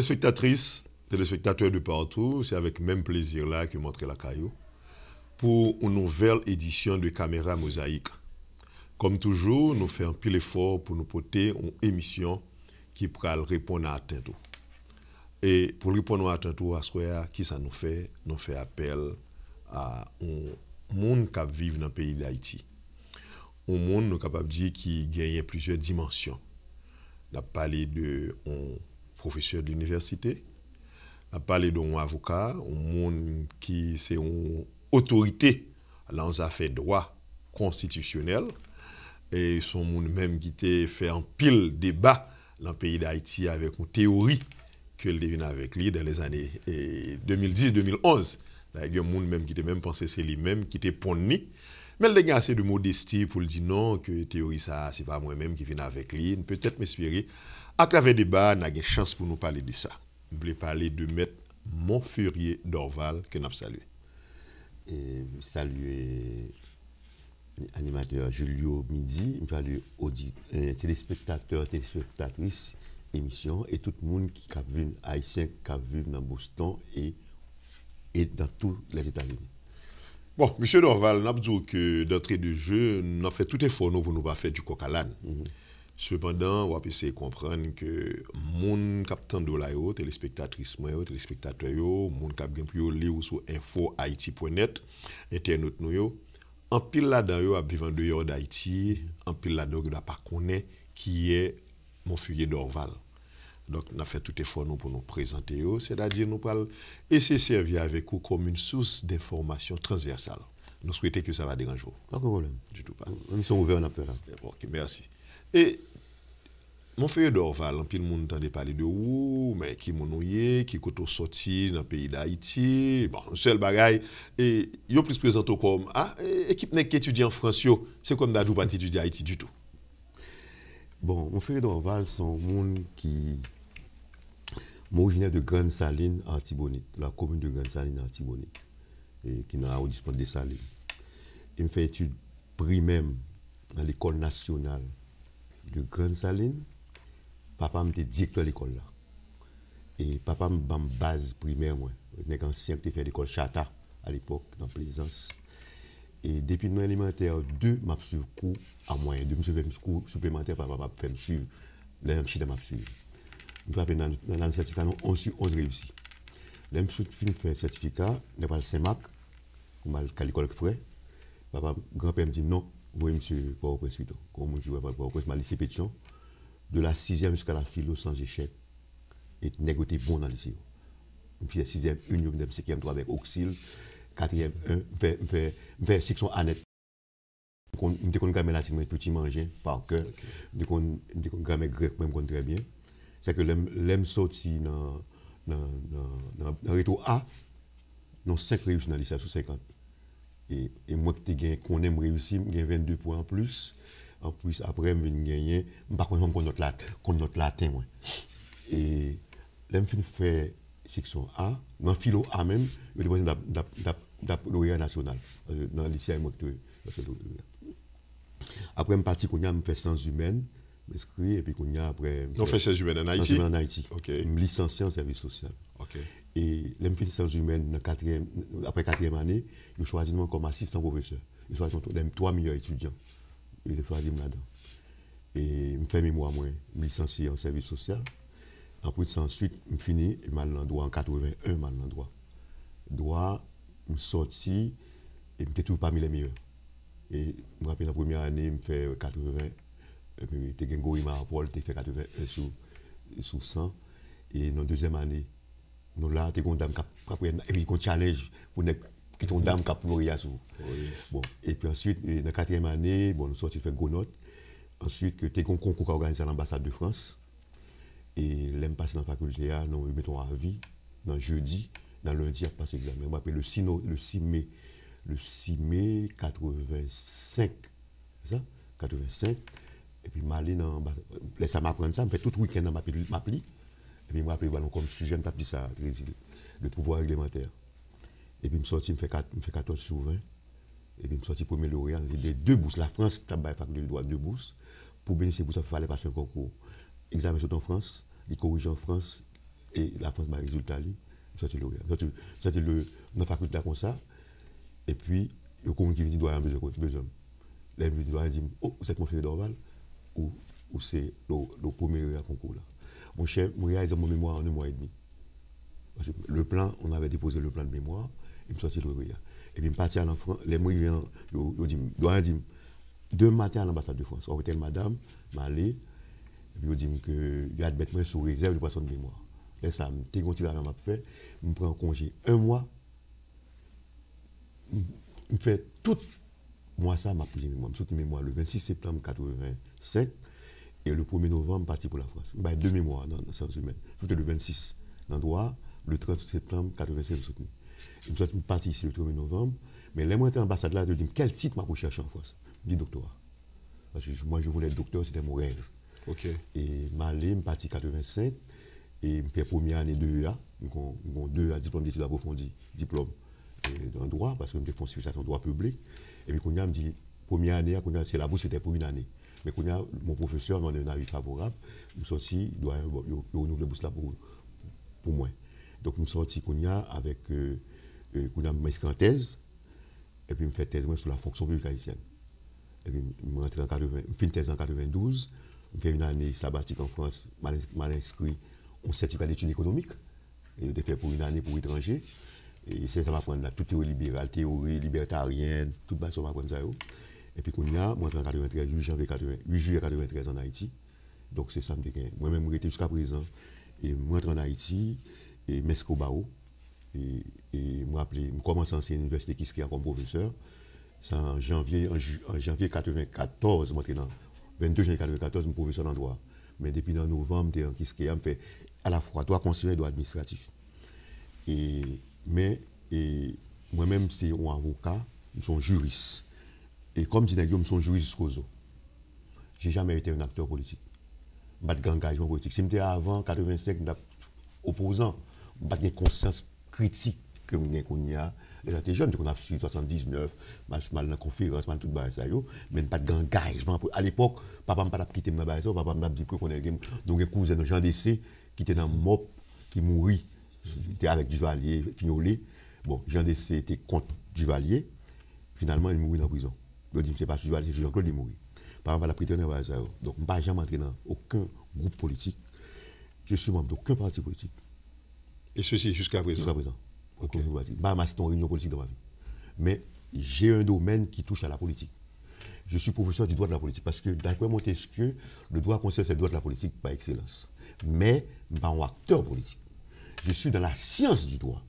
Spectatrices, téléspectateurs de partout, c'est avec même plaisir là que montrer la caillou pour une nouvelle édition de Caméra Mosaïque. Comme toujours, nous faisons un pile effort pour nous porter une émission qui pourra répondre à atteinte. Et pour répondre à atteinte, qui ça nous fait? Nous fait appel à un monde qui vit dans le pays d'Haïti. Un monde nous capable de dire qui gagne plusieurs dimensions. On a parlé de un professeur de l'université, on a parlé d'un avocat, un monde qui c'est une autorité dans les affaires de droit constitutionnel, et son monde même qui a fait un pile débat dans le pays d'Haïti avec une théorie qu'elle devine avec lui dans les années 2010-2011. Il y a un monde même qui était même pensé c'est lui-même qui était ponni. Mais il y a assez de modestie pour le dire non, que théorie ça, c'est pas moi-même qui viens avec lui. Peut-être m'espérer. À travers le débat, on a une chance pour nous parler de ça. Je voulais parler de Maître Montfurier Dorval, que nous avons salué. Et saluer l'animateur Julio Midi, je salue les téléspectateurs, téléspectatrices, émission et tout le monde qui a vu haïtien, qui a vu dans Boston et dans tous les États-Unis. Bon, M. Dorval, nous avons dit que d'entrée de jeu, nous avons fait tout effort pour ne pas faire du coq à l'âne. Cependant, on va essayer de comprendre que les capitaines de la téléspectatrices, téléspectateurs, les gens qui ont lire sur info-haïti.net, internet, en pile là-dedans, à vivre en dehors d'Haïti, en pile là-dedans, on ne pas connaître qui est Montfurier Dorval. Donc, on a fait tout effort pour nous présenter, c'est-à-dire nous parlons et c'est servi avec vous comme une source d'information transversale. Nous souhaitons que ça va déranger. Pas de problème. Du tout pas. Nous sommes ouverts un peu là. Ok, merci. Et Montfurier Dorval, un peu de monde entendait parler de vous, mais qui monouillé, qui est sorti dans le pays d'Haïti. Bon, le seul bagaille, et il est plus présenté comme équipe qui étudie en France, c'est comme d'Adou pas étudier à Haïti du tout. Bon, Montfurier Dorval, c'est un monde qui originaire de Grande Saline à Artibonite, la commune de Grande Saline à Artibonite, et qui n'a pas de Salines. Il me fait études primaires dans l'école nationale de Grande Saline. Papa était directeur de l'école là. Et papa m'a une base primaire, moi. Il était ancien qui fait l'école Chata à l'époque, dans Plaisance. Et depuis le élémentaire 2, je suis cours à moyen. Je me suis fait cours supplémentaire, papa m'a fait me suivre. Là, je suis suivi. Dans le certificat, 11 sur 11 réussi. Là, je suis fait un certificat, je pas le Saint-Marc, à l'école Frère. Papa, grand-père me dit non, vous voyez, monsieur, pas au presse, comme je vois pas au presse, ma lycée Pétion, de la 6e jusqu'à la philo sans échec, et négocier bon dans le lycée. Je fais 6e 1, je fais 5e 3 avec Auxil, 4e 1, je fais section Annette. Je me grammaire latine, petit manger, par cœur. Je me grammaire grec, même très bien. C'est que l'aime sorti dans le rétro A, dans 5 réussis dans le lycée sur 50. Et moi qui qu'on aime réussir, j'ai 22 points en plus. En plus, après, je viens gagner, par contre, notre latin. Et l'aime fait section A, dans philo A même, je suis dans le lauréat national, dans le lycée. Après, je suis parti, je fais sciences humaines. Et puis qu'on a après. On fait sciences humaines en Haïti. En Haïti. Okay. Je me licencié en service social. Okay. Et les sciences humaines, après 4e année, je choisis comme assistant professeur. Je choisis les 3 meilleurs étudiants. Et je choisis là-dedans. Et je fais mémoire, moi, je me licencié en service social. Après, ensuite, je finis, je mal en droit en 81, mal en droit. Droit, je suis sorti et je suis toujours parmi les meilleurs. Et je me rappelle la première année, je fais 80. Et puis, tu as gagné Paul, tu fait 81 sur 100. Et dans la deuxième année, nous là, tu as une dame qui a un challenge pour qui ton dame qui a lauréat. Bon, et puis ensuite, dans la 4e année, bon, nous sortis faire gros notes. Ensuite, tu as un concours organisé à l'ambassade de France. Et l'aime passer dans la faculté, nous mettons à vie, dans jeudi, dans lundi, à passer l'examen. Je m'appelle le 6 mai 85. C'est ça? 85. Et puis, je ça m'apprend ça, je fais tout le week-end dans ma pli. Et puis, je m'appelle comme sujet, je me ça, le pouvoir réglementaire. Et puis, je sorti, je fais 14 sur 20. Et puis, je sorti premier lauréat. J'ai 2 bourses. La France, tu as faculté de droit 2 bourses. Pour bénéficier de bourses, il fallait passer un concours. Examen sur en France, il corrige en France, Et la France m'a résultat, je suis lauréat. Je suis dans la faculté comme ça. Et puis, il y a quelqu'un qui me dit, doit avoir besoin. Là, il me dit, oh, vous êtes mon frère d'Orval ou c'est le premier concours là. Mon chef, moi, réalisé mon mémoire en 1 mois et demi. Parce que le plan, on avait déposé le plan de mémoire, il me sortit lauréat. Et puis, je suis parti à l'enfant, les moyens, il dit, 2 matins à l'ambassade de France. On était madame, je suis allé, et puis il dit qu'il y a des bêtements sous réserve de poisson de mémoire. Et ça, je suis fait, je prends congé 1 mois, je fais tout moi ça, je suis sorti mémoire le 26 septembre 1985 et le 1er novembre, parti pour la France. Je 2 mémoires dans les sciences humaines. C'était le 26 dans le droit, le 30 septembre 1985, je suis parti ici le 1er novembre, mais les mois d'ambassade là, je dis quel titre je cherche en France? Je dis doctorat. Parce que moi, je voulais être docteur, c'était mon rêve. Okay. Et je suis parti en 1985 et je fais première année de EA, j'ai 2 diplômes d'études approfondies, diplôme en droit, parce que je fais une spécialisation en droit public. Et puis, quand on me dit, première année, c'est la bourse, c'était pour 1 année. Mais quand mon professeur m'a donné un avis favorable, je suis sorti, il doit renouveler la bourse là pour moi. Donc, je suis sorti avec ma thèse, et puis je fais thèse sur la fonction publique haïtienne. Et puis, je fais une thèse en 92, je fais 1 année sabbatique en France, je m'ai inscrit en certificat d'études économiques, et je fait pour 1 année pour étrangers. Et c'est ça m'apprendre là, toute théorie libérale, théorie libertarienne, tout ça m'apprendre ça. Et puis, moi, je suis en 93, 8 juillet 93 en Haïti. Donc, c'est ça que je moi-même, je suis jusqu'à présent. Et moi, je suis en Haïti, et Mesco Bao. Et je commence à enseigner à l'université Kiskia comme professeur. C'est en janvier 1994, moi, 22 janvier 1994, je suis professeur en droit. Mais depuis novembre, je suis en Kiskia, je fais à la fois droit constitutionnel et droit administratif. Mais moi-même, c'est un avocat, je suis un juriste. Et comme je dis, je suis un juriste jusqu'aux os. Je n'ai jamais été un acteur politique. Je n'ai pas d'engagement politique. Si j'étais avant 85, je suis opposant. Je n'ai pas de conscience critique que je a. J'étais jeune, on a suivi 79, je suis dans la conférence, tout ça, mais pas d'engagement. À l'époque, papa m'a pas quitté ma base, papa m'a dit qu'on est donc un cousin de Jean Dessé qui était dans le MOP, qui mourit. J'étais avec Duvalier, Fignolet. Bon, Jean Dessé était contre Duvalier. Finalement, il mourit dans la prison. Je dis, c'est pas Duvalier, c'est Jean-Claude qui mourit. Par exemple, la prison dans la donc, je ne vais jamais entrer dans aucun groupe politique. Je suis membre d'aucun parti politique. Et ceci jusqu'à présent? Jusqu'à présent. Okay. Je ne vais pas assister à une réunion politique dans ma vie. Mais j'ai un domaine qui touche à la politique. Je suis professeur du droit de la politique parce que, d'après Montesquieu, le droit constitutionnel, c'est le droit de la politique par excellence. Mais je ne suis pas un acteur politique. Je suis dans la science du droit.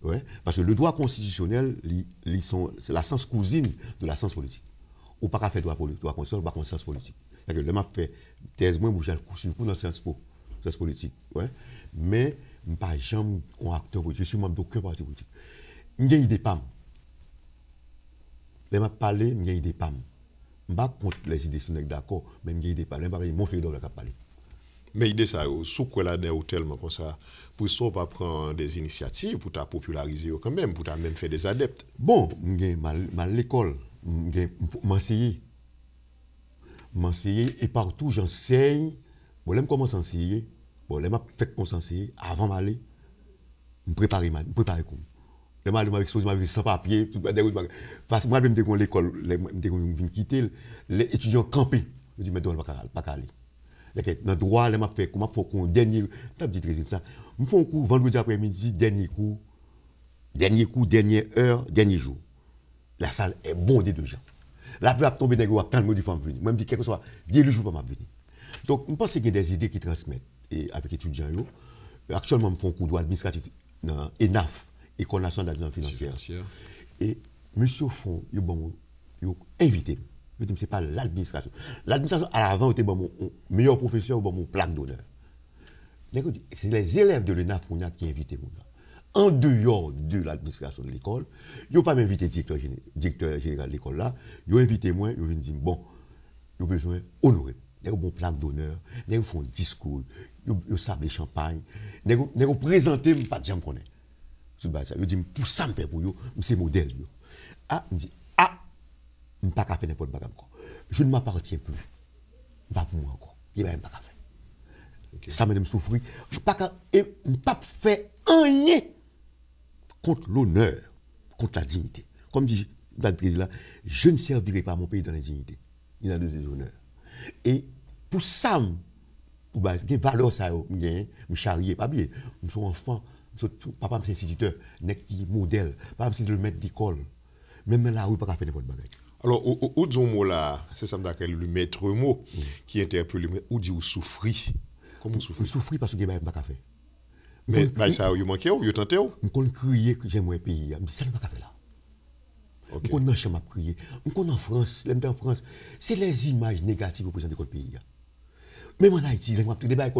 Ouais? Parce que le droit constitutionnel, c'est la science cousine de la science politique. Ou pas qu'à faire droit constitutionnel, ou pas qu'à science politique. C'est-à-dire que le m'a fait thèse, moi, je suis dans la science politique. Ouais? Mais je ne suis pas jamais un acteur politique. Je suis membre d'aucun parti politique. Je n'ai idée pas. Je m'a parlé, je n'ai idée pas. Je ne suis pas contre les idées, je suis d'accord, mais je n'ai idée pas. Je n'ai pas parlé, mon frère d'or qui a parlé. Mais l'idée, c'est sous quoi là, ou tellement comme ça, pour ça, pas prendre des initiatives pour ta populariser quand même, pour ta même faire des adeptes. Bon, à l'école, m'enseigner, et partout j'enseigne. Bon, là, je commence à enseigner. Bon, là, je fais qu'on s'enseigne avant d'aller, je prépare comme. Là, je exposé ma vie sans papier, parce que moi, je me l'école, je me quitter, les étudiants campés. Je dis, mais non, pas qu'à aller. Dans le droit, je fais comment faut qu'on dernier, tu as dit ça. Je fais un cours vendredi après-midi, dernier cours, dernière heure, dernier jour. La salle est bondée de gens. La pluie a tombé dans le temps de femmes venir. Même dit quelque soit, dès le jour pour venir. Donc, je pense qu'il y a des idées qui transmettent avec les étudiants. Actuellement, je fais un cours de droit administratif dans ENAF, École nationale d'administration financière. Et monsieur Fond, il a invité. Je dis, ce n'est pas l'administration. L'administration, à l'avant, était mon meilleur professeur ou mon plaque d'honneur. C'est les élèves de l'ENAF qui ont invité. En dehors de l'administration de l'école, ils n'ont pas invité le directeur général de l'école là. Ils ont invité moi, ils ont dit, bon, ils ont besoin d'honorer. Ils ont une plaque d'honneur, ils font un discours, ils savent les champagnes, ils ont présenté, pas de gens qu'on est. Ils disent, pour ça, je fais pour eux, c'est modèle. Ah, je dis, je ne peux pas faire n'importe quoi encore. Je ne m'appartiens plus. Pas pour moi encore. Je ne peux pas faire. Ça m'a souffrir. Et pas fait rien contre l'honneur, contre la dignité. Comme dit le président, je ne servirai pas mon pays dans l'indignité. Il a de déshonneur. Et pour ça, pour des valeurs, ça, je charrier, pas bien. Je suis enfant, papa est instituteur, je modèle, papa c'est le maître d'école. Même dans la rue, pas faire n'importe quoi. Alors, au mot là, c'est ça que le maître mot qui interpelle, ou dit ou souffrir. Comment souffrir? Souffrir parce que je n'ai pas fait. Mais ça, il manque, il tenté. Je crier que j'aime mon pays. Je dis, ça n'est pas fait là. Je connais chambre à crier. Je connais en France, en France, c'est les images négatives qui représentent le pays. Même en Haïti, je ne connais pas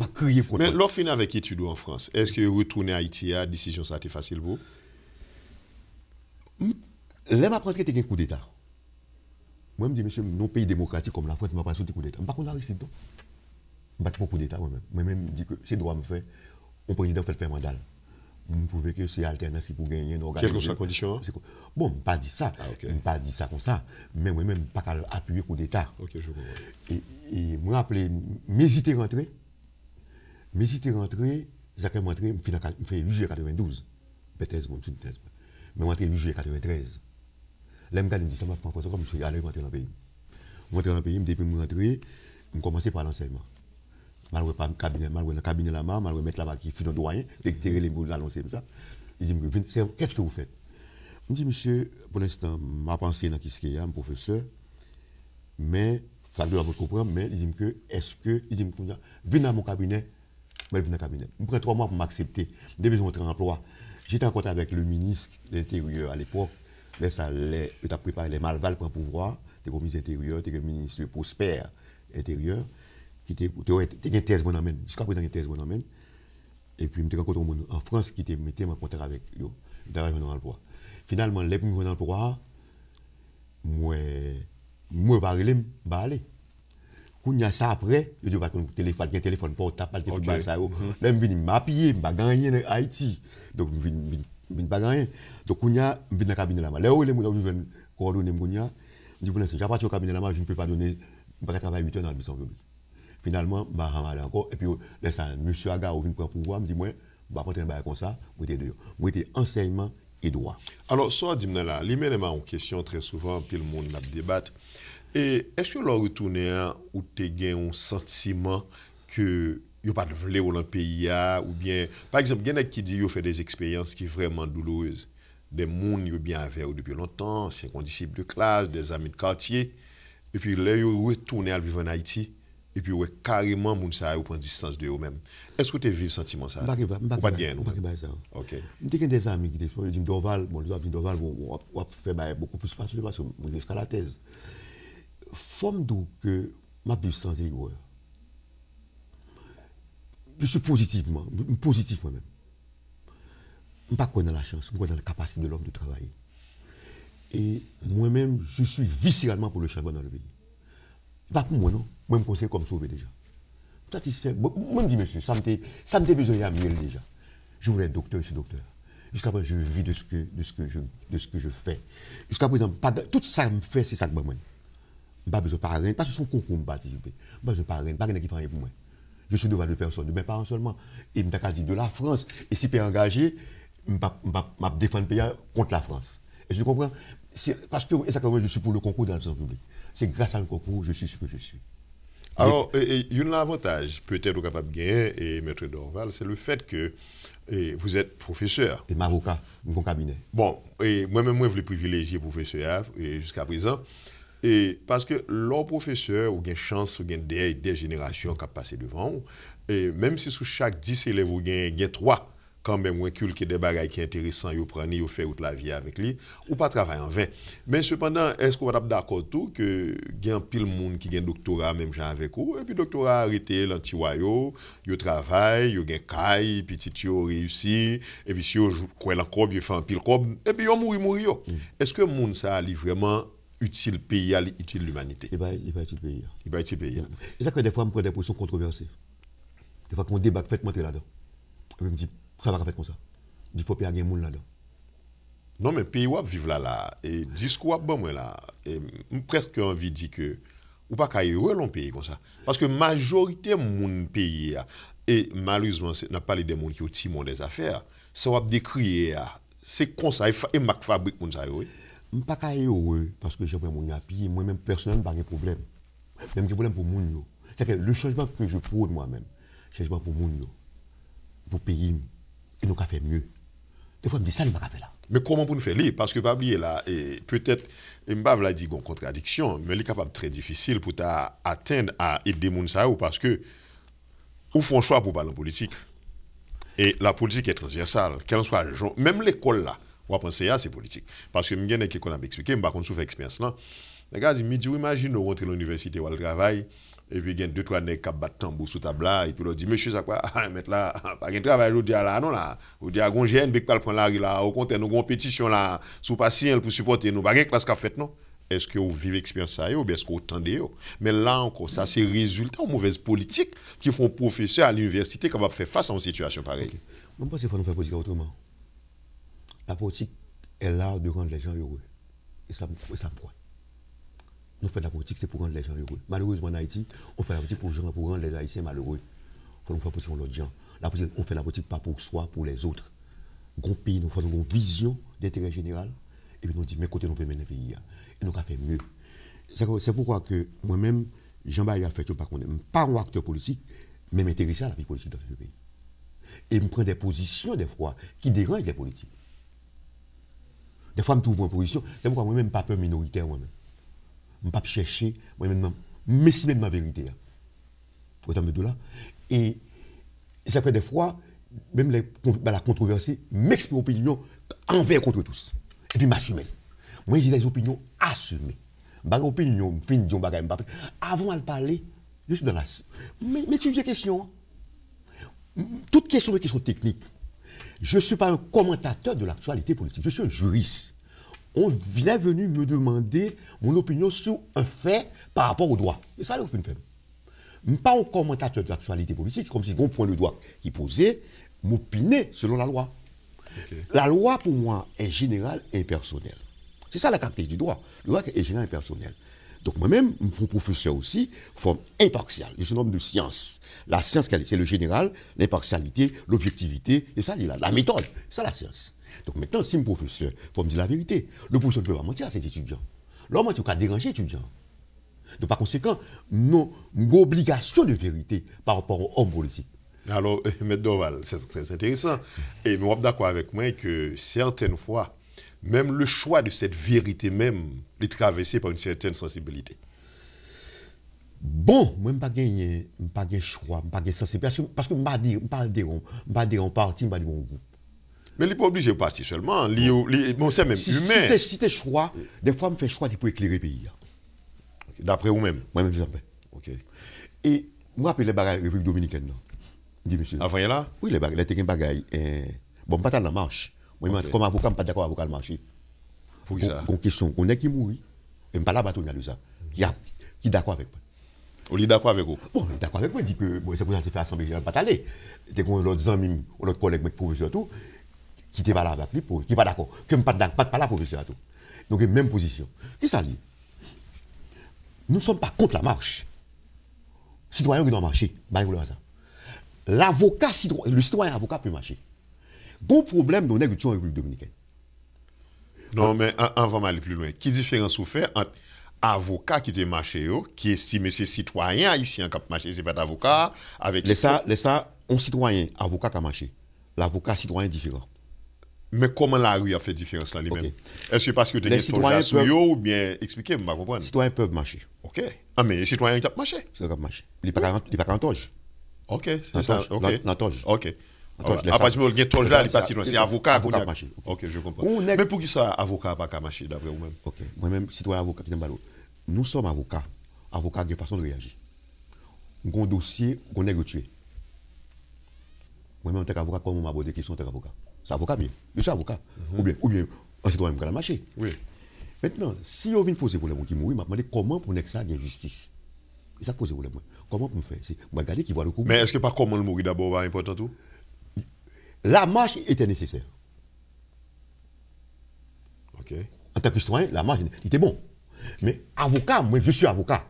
crier pour. Mais l'offre avec études en France, est-ce que retourner à Haïti, la décision, ça a été facile pour vous? Là, je pense que c'est un coup d'État. Moi, je me dis, monsieur, nos pays démocratiques comme la France, je ne vais pas sauter coup d'État. Je ne vais pas arrêter. Je ne vais pas coup d'État. Moi-même, je dis que c'est droit à me faire. Un président fait mandat. Vous pouvez que c'est alternative pour gagner une organisation. Quelles sont les conditions? Bon, je ne pas dit ça. Je ne pas dit ça comme ça. Mais moi-même, je ne pas appuyer coup d'État. Ok, je comprends. Et moi, rappelé, m'hésiter rentrer. M'hésiter rentrer, j'ai rentré, je fais 8 juillet 92. Peut-être, je suis mais je rentré 8 juillet 93. Là, je me dis, ça m'a fait comme je suis allé rentrer dans le pays. Je rentre dans le pays, depuis que je rentre, je commence par l'enseignement. Malgré pas cabinet, malgré le cabinet là-bas, malgré mettre là-bas qui fait un doyen, récupérer les mots l'annoncer comme ça. Il dit, qu'est-ce que vous faites? Je dis, monsieur, pour l'instant, ma pensée dans qui est un professeur, mais, ça doit vous comprendre, mais il dit que, est-ce que, il dit, venez dans mon cabinet, je vais dans le cabinet. Je prends 3 mois pour m'accepter. J'ai besoin de emploi. J'étais en contact avec le ministre de l'Intérieur à l'époque. Là, il a préparé les Malval pour un pouvoir. Il était ministre de l'Intérieur, il était ministre Prosper Intérieur. Qui était une thèse bon amène. Jusqu'à présent, une thèse bon amène. Et puis, je me rencontré en France qui mettait en contact avec eux. Il a dans l'emploi. Finalement, les premiers dans l'emploi, moi, je vais aller. Quand il y a ça après, je vais un téléphone portable, tout ça. Là, je viens m'appuyer, je vais gagner en Haïti. Donc, je ne viens pas gagner. Donc, quand il y a, je viens dans le cabinet là-bas. Là où les gens viennent coordonner, je dis, pour l'instant, j'ai au cabinet là-bas, je ne peux pas donner, je ne peux pas travailler 8 heures dans l'administration publique. Finalement, je vais aller encore. Et puis, là, ça, M. Aga vient prendre pouvoir, me dit, moi, je vais pas travailler comme ça, je vais être moi, j'étais enseignement et droit. Alors, ça, dis-moi là, les mêmes en question très souvent, puis le monde débat. Et est-ce que leur retourner ou tu as un sentiment que il n'y a pas de vle dans le pays, ou bien, par exemple, il y en a qui disent qu'ils ont fait des expériences qui sont vraiment douloureuses. Des gens qui ont bien avec eux depuis longtemps, c'est un disciple de classe, des amis de quartier. Et puis là, ils retournent à vivre en Haïti. Et puis, ouais, carrément, moun sa ou prend distance de eux-mêmes. Est-ce que tu vis le sentiment ça? Pas de gain, non? Pas ça. OK. J'ai des amis qui disent Dorval, bon, Dorval, on va faire beaucoup plus parce que je jusqu'à la thèse. Forme d'où que ma vie sans ego. Je suis positif moi-même. Je ne pas dans la chance, je suis dans la capacité de l'homme de travailler. Et moi-même, je suis viscéralement pour le changement dans le pays. Pas pour moi, non. Moi, je me conseille comme sauver déjà. Satisfait. Moi, je me dis, monsieur, ça me fait besoin de miel déjà. Je voulais être docteur, je suis docteur. Jusqu'à présent, je vis de ce que je fais. Jusqu'à présent, tout ça me fait, c'est ça que moi. Je n'ai pas besoin de parrain, parce que son concours me participer. Je n'ai pas besoin de parrain, pas de qui fait rien pour moi. Je suis devant deux personnes, de mes parents seulement. Et je me dis de la France. Et si je suis engagé, je vais défendre le pays contre la France. Et je comprends. Parce que exactement, je suis pour le concours de l'administration publique. C'est grâce à un concours que je suis ce que je suis. Alors, il y a un avantage, peut-être au capable de gagner, et Maître Dorval, c'est le fait que vous êtes professeur. Et Marocain, mon cabinet. Bon, et moi-même, je voulais privilégier professeur jusqu'à présent. Et parce que leur professeur, ou une chance, ou des générations qui passent devant, et même si sous chaque 10 élèves, vous avez 3, quand même, un culte des bagages qui est intéressant, vous prenez, vous faites toute la vie avec lui, ou pas travailler en vain. Mais cependant, est-ce qu'on va être d'accord tout que il y a un pile monde qui a un doctorat, même gens avec vous, et puis le doctorat arrêté, l'anti-wayo, ils travaillent, ils ont un caille, puis ils ont réussi, et puis si ils jouent la cob, ils font un pile cob, et puis ils mourir. Est-ce que le monde, ça a vraiment utile pays, utile l'humanité? Il va utile pays. Il va utile pays. Et ça que des fois, je prends des positions controversées. Des fois, qu'on débat, faites monter là-dedans. Je me dis, ça va faire comme ça. Il faut pas y avoir des gens là-dedans. Non, mais pays où vivre là, et discours bon moi là, et presque envie de dire que ou pas qu'à heureux l'on pays comme ça. Parce que majorité mon pays et malheureusement n'a pas les démons qui ont timon des affaires, ça va décrier c'est comme ça et Mac fabrique mon ça oui. Pas qu'à heureux parce que j'ai pas mon appui, moi-même personnellement pas de problème. Même que problème pour mon yo. C'est que le changement que je prône moi-même, changement pour mon yo, pour pays et nous qu'a fait mieux. Des fois, je me dis ça, il m'a fait là. Mais comment pour nous faire là? Parce que pas oublier là, et peut-être, Mbav l'a dit, une contradiction, mais il est capable très difficile pour atteindre à aider les gens parce que ou font choix pour parler en politique. Et la politique est transversale, quel soit même l'école là, on va penser à c'est politique. Parce que je sais qu'on a expliqué, je ne sais pas si vous expérience là. Les gars, je me dis, imagine, on rentre à l'université ou au travail. Et puis, il y a 2-3 nègres qui battent tambour sous table là. Et puis, on dit, monsieur, ça quoi? Mettre là, pas de travail aujourd'hui là, non là. On dit, à Gongien, Bek pas le prendre là, au contraire, nous avons une pétition là, sous patient pour supporter nous. Pas de classe qu'a fait, non? Est-ce que vous vivez l'expérience ça ou bien est-ce que vous entendez? Mais là encore, ça, c'est résultat de mauvaise politique qui font professeur à l'université qui va faire face à une situation pareille. Okay. Je pense qu'il faut nous faire politique autrement. La politique est là de rendre les gens heureux. Et ça me croit. Nous faisons de la politique, c'est pour rendre les gens heureux. Malheureusement, en Haïti, on fait la politique pour rendre les Haïtiens malheureux. Il faut nous faire la politique pour l'autre gens. On fait la politique pas pour soi, pour les autres. Grand pays, nous faisons une vision d'intérêt général. Et puis nous disons, mais côté, nous faisons mener le pays. Et nous avons fait mieux. C'est pourquoi que moi-même, Jean-Baptiste a fait, je ne suis pas un acteur politique, mais m'intéresser à la vie politique dans ce pays. Et me prendre des positions, des fois, qui dérangent les politiques. Des fois, je me trouve en position. C'est pourquoi moi-même, pas peur minoritaire, moi-même. Je ne vais pas chercher, moi-même, m'estimer de ma vérité. Autant de là. Et ça fait des fois, même la controversée, m'exprime opinion envers contre tous. Et puis m'assumer. Moi, j'ai des opinions assumées. Mes opinions, avant de parler, je suis dans la. Mais tu dis des questions. Toutes questions, questions techniques. Je ne suis pas un commentateur de l'actualité politique. Je suis un juriste. On est venu me demander mon opinion sur un fait par rapport au droit. Et ça, c'est une fait. Pas un commentateur de l'actualité politique, comme si on point le droit qui posait, m'opiner selon la loi. Okay. La loi, pour moi, est générale et personnelle. C'est ça la caractéristique du droit. Le droit est général et personnel. Donc moi-même, mon professeur aussi, forme impartiale. Je suis un homme de science. La science, c'est le général, l'impartialité, l'objectivité, et ça, la méthode. C'est ça la science. Donc maintenant, si mon professeur, il faut me dire la vérité. Le professeur ne peut pas mentir à ses étudiants. L'homme, il faut déranger les étudiants. Donc par conséquent, nous avons une obligation de vérité par rapport aux hommes politiques. Alors, M. Dorval, c'est très intéressant. Et je suis d'accord avec moi que certaines fois, même le choix de cette vérité même est traversé par une certaine sensibilité. Bon, moi, je n'ai pas de choix, je n'ai pas de sensibilité. Parce que je ne vais pas dire un parti, je ne vais pas dire un groupe. Mais il n'est pas obligé de partir seulement. Bon, c'est même humain. Si c'est choix, des fois, je fais choix pour éclairer le pays. D'après vous-même? Moi-même, je fais. Ok. Et moi, je rappelle les bagailles République dominicaine. Dis, monsieur. Avant là? Oui, les bagailles. Bon, je ne pas dans la marche. Moi, okay. Comme avocat, je ne suis pas d'accord avec avocat de marché. Pour qui ça? Une question, on est qui mourit, et je ne pas là bâtonner de ça. Qui est d'accord avec moi? On est d'accord avec vous? Bon, d'accord avec moi, il dit que c'est pour ça que tu fais l'Assemblée générale, pas aller. Tu as l'autre ami, l'autre collègue, professeur, tout, qui n'est pas là avec lui, qui n'est pas d'accord. Que je ne pas là, professeur, tout. Donc, même position. Qui ça dit? Nous ne sommes pas contre la marche. Citoyen qui doit marcher, ça. L'avocat, le citoyen avocat peut marcher. Bon problème dans l'agriculture en République dominicaine. Non, mais avant d'aller plus loin, quelle différence vous fait entre avocat qui te marché, qui estime ses citoyens haïtiens qui marché, c'est pas d'avocat avec. Laisse ça, un citoyen, avocat qui a marché. L'avocat citoyen différent. Mais comment la rue a fait différence là lui-même? Okay. Est-ce que parce que tu es sur ou bien expliquez, moi comprendre. Les citoyens peuvent marcher. OK. Ah mais les citoyens qui ont marché. C'est qui marché. Il n'est pas en toge. OK, c'est ça. OK. La toge. OK. À partir du moment où il y a toge là, il n'est pas si loin. C'est avocat qui a marché. OK, je comprends. Mais pour qui ça avocat pas marché d'après vous-même? OK. Moi-même citoyen avocat qui n'aime pas l'autre. Nous sommes avocats. Avocats qui ont façon de réagir. Nous avons un dossier qu'on est tué. Moi-même en tant qu'avocat, comment m'aborder des questions en tant qu'avocat? C'est avocat bien. Je suis avocat. Ou bien, un citoyen qui a marché. Oui. Maintenant, si on vient poser pour les gens qui mourent, je me demande comment pour que ça ait justice. Et ça pose pour les gens. Comment pour me faire? C'est regarder qui voit le coup. Mais est-ce que pas comment le mourir d'abord va important tout? La marche était nécessaire. OK. En tant que citoyen, la marche était bon. Mais avocat, moi je suis avocat.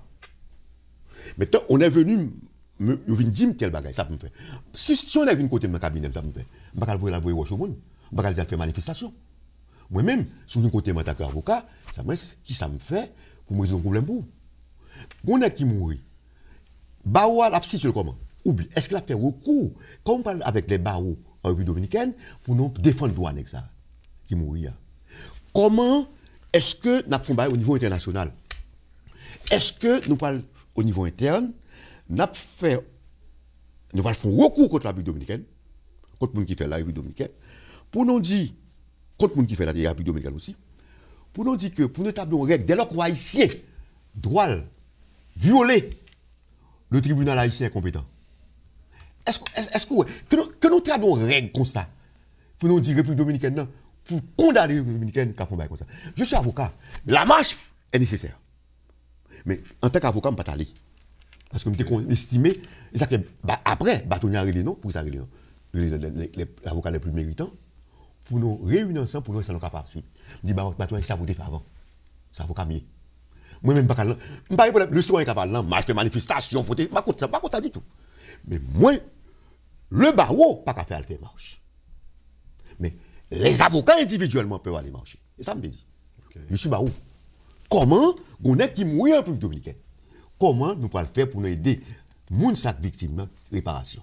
Maintenant, on est venu me dire tel bagage, ça peut me faire. Si on est venu côté de mon cabinet, ça peut me faire. Je ne vais pas la voir au monde. Je ne vais pas faire manifestation. Moi-même, si je suis côté de mon avocat, qui ça me fait pour me résoudre un problème pour. On est qui mourit. Baoua la psy comment? Oublie, est-ce qu'il a fait recours, comme on parle avec les barreaux en République dominicaine, pour nous défendre le droit avec ça, qui mourit. Comment est-ce que nous avons fait au niveau international? Est-ce que nous parlons au niveau interne, nous avons fait recours contre la République dominicaine, contre les gens qui fait la République dominicaine, pour nous dire, contre les gens qui fait la République dominicaine aussi, pour nous dire que pour nous établir une règle, dès lors qu'on haïtien doit violer le tribunal haïtien compétent. Est-ce que nous traduisons une règle comme ça pour nous dire République dominicaine, non, pour condamner la République dominicaine qui a fait comme ça? Je suis avocat. La marche est nécessaire. Mais en tant qu'avocat, je ne peux pas aller. Parce que je suis estimé, après, bâtonnier a réglé non, pour ça, les avocats les plus méritants, pour nous réunir ensemble, pour nous être capables. Je dis, bâtonnier, ça vous fait avant. C'est avocat mieux. Moi-même, je ne pas le soin est capable, je fais manifestation, je ne pas contre ça du tout. Mais moi, le barreau, pas qu'à faire le faire marche. Mais les avocats individuellement peuvent aller marcher. Et ça me dit. Okay. Je suis barreau. Comment on est qui mourit en République dominicaine? Comment nous pouvons le faire pour nous aider les victimes de réparation?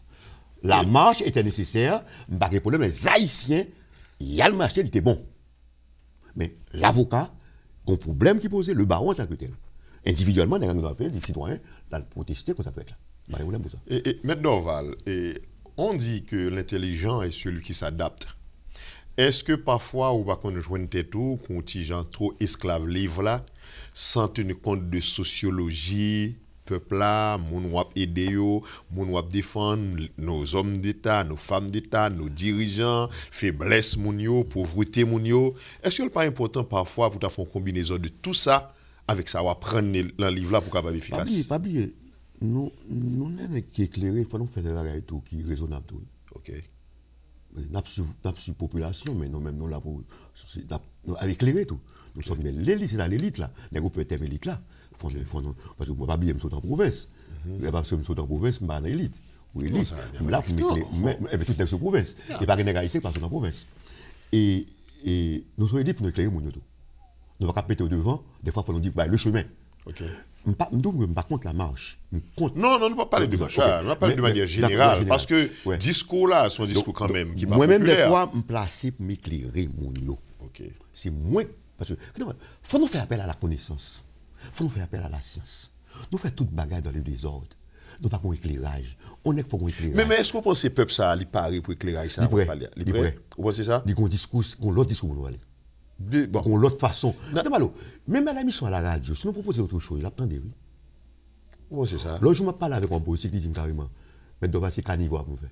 La marche était nécessaire, pas de problème. Les Haïtiens, il y a le marché, il était bon. Mais l'avocat, un problème qui posait, le baron en tant que tel. Individuellement, les citoyens, là, protester, comme ça peut être là. Et Maître Dorval, on dit que l'intelligent est celui qui s'adapte. Est-ce que parfois, on va conjoindre tout, qu'on gens trop esclaves livre là, sans tenir compte de sociologie, peuple là, moun wap aider yo, moun wap défendre nos hommes d'État, nos femmes d'État, nos dirigeants, faiblesse moun yo, pauvreté moun yo. Est-ce que c'est pas important parfois pour faire une combinaison de tout ça avec ça, ou prendre le livre là pour capable efficace? Pas oublier. Nous sommes éclairés, il faut nous faire des bagages qui sont raisonnables. Ok. Nous sommes une population, mais nous-mêmes, nous sommes éclairés. Nous sommes l'élite, c'est l'élite là. Les groupes étaient l'élite là. Parce que je ne peux pas bien me sauter en province. Je ne peux pas me sauter en province, je ne suis pas dans l'élite. Ou élite. Là, pour m'éclairer, tout est en province. Et pas de ici, parce que en province. Et nous sommes élite pour nous éclairer. Nous ne pouvons pas péter au devant. Des fois, il faut nous dire le chemin. Ok. Je ne peux pas contre la marche. Non, on ne va pas parler de marche. On va parler de manière générale. Parce que le discours là, c'est un discours quand même qui va moi-même, des fois, je me place pour m'éclairer. C'est moins. Parce que, il faut nous faire appel à la connaissance. Il faut nous faire appel à la science. Nous faisons toute bagarre dans le désordre. Nous n'avons pas éclairage. On est pour un éclairage. Mais est-ce que vous pensez que le peuple ça, il paraît pour éclairage ça? Il est Vous pensez ça? Il y a un discours, l'autre discours pour nous aller. Bon. L'autre façon. Même à la mission à la radio, si nous proposons autre chose, il attendez, oui. Comment c'est ça? L'autre jour, je parle avec un politique, il dit carrément, mais devant c'est carnivore pour nous faire.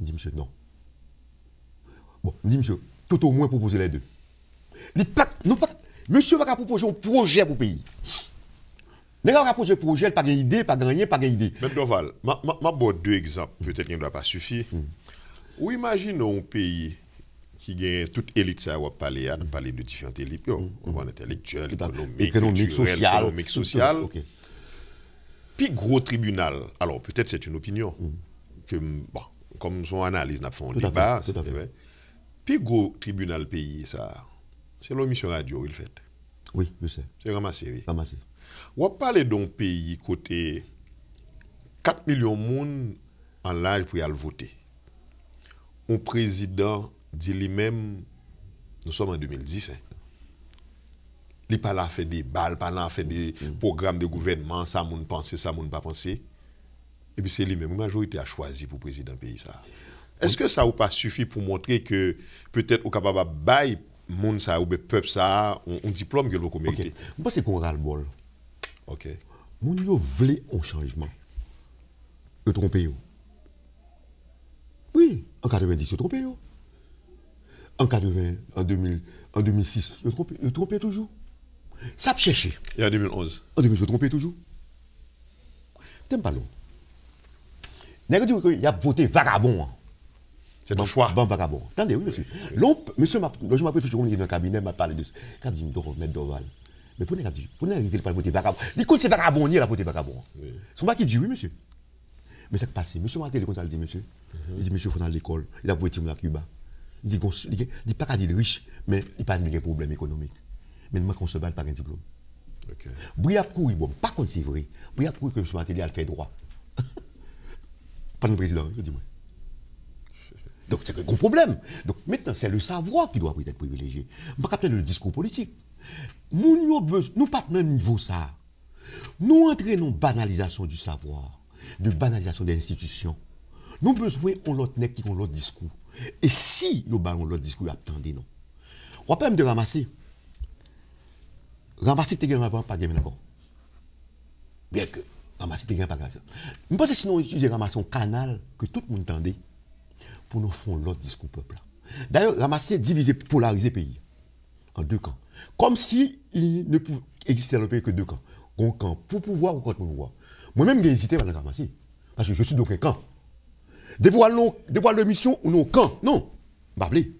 Il dit, monsieur, non. Bon, il dit, monsieur, tout au moins proposer les deux. Monsieur va proposer un projet pour le pays. Il va proposer un projet, pas d'idée, pas gagner, pas d'idée. M. Dorval, je vais deux exemples, peut-être qu'il ne doit pas suffire. Ou imaginons un pays qui gagne toute élite, ça va parler de différentes élites, on va intellectuel, économique, social. Puis gros tribunal, alors peut-être c'est une opinion, que, bon, comme son analyse n'a fait un débat, puis gros tribunal pays, ça, c'est l'omission radio, il fait. Oui, je sais. C'est ramassé. Ramassé. On va parler d'un pays côté 4 millions de monde en l'âge pour y aller voter. Un président dit lui-même, nous sommes en 2010, il n'a pas fait des balles, pas fait des programmes de gouvernement, ça moun penser, ça moun pas penser. Et puis c'est lui-même, la majorité a choisi pour président du pays ça. Est-ce que ça ou pas suffit pour montrer que peut-être au capable de bailler moun ça ou peuple ça un diplôme que l'on mérite? Je pense qu'on a le bol. OK. Moun yo vle un changement. Yo trompé yo. Oui, en 90 yo trompé yo. En 80, en 2006, yo trompé toujours. Ça a cherché. Et en 2011? En 2011, yo trompé toujours. T'aimes pas l'eau. N'est-ce pas qu'il y a voté vagabond. C'est ton choix. Bon vagabond. Attendez, oui, monsieur. Monsieur, je m'appelle toujours dans le cabinet, m'a parlé de ça. Quand je dis, Maître Dorval, Mais pour n'arriver pas à voter vagabond, il compte c'est vagabond, il a voté vagabond. Son pas qui dit oui, monsieur. Mais ça qui passe, monsieur Martel, comme ça, il dit, monsieur. Il dit, monsieur, il faut dans l'école, il a voté à Cuba. Il dit, il dit pas qu'à dire riche, mais il pas dire problème économique. Mais il m'a qu'on se bat pas un diplôme. Briap Kouri, bon, pas contre c'est vrai. Briap Kouri que monsieur Martel a fait droit. Pas le président, je dis moi. Donc c'est un gros problème. Donc maintenant, c'est le savoir qui doit être privilégié. Je ne peux pas capter le discours politique. Nous ne pas de même niveau ça. Nous entraînons banalisation du savoir, de banalisation des institutions. Nous avons besoin de l'autre nec qui ont l'autre discours. Et si nous avons l'autre discours, attendez non. On peut même de ramasser. Ramasser tes gains avant, pas de gains encore. Bien que ramasser tes gains pas grave. Je pense que sinon on utilise ramasser un canal que tout le monde entendait pour nous faire l'autre discours peuple. D'ailleurs, ramasser, diviser, polariser le pays en deux camps. Comme si il ne pouvait exister dans le pays que deux camps. Un camp pour pouvoir ou contre pouvoir. Moi-même, j'ai hésité à le ramasser. Parce que je suis d'aucun camp. Depuis la mission ou non camp. Non. Je ne sais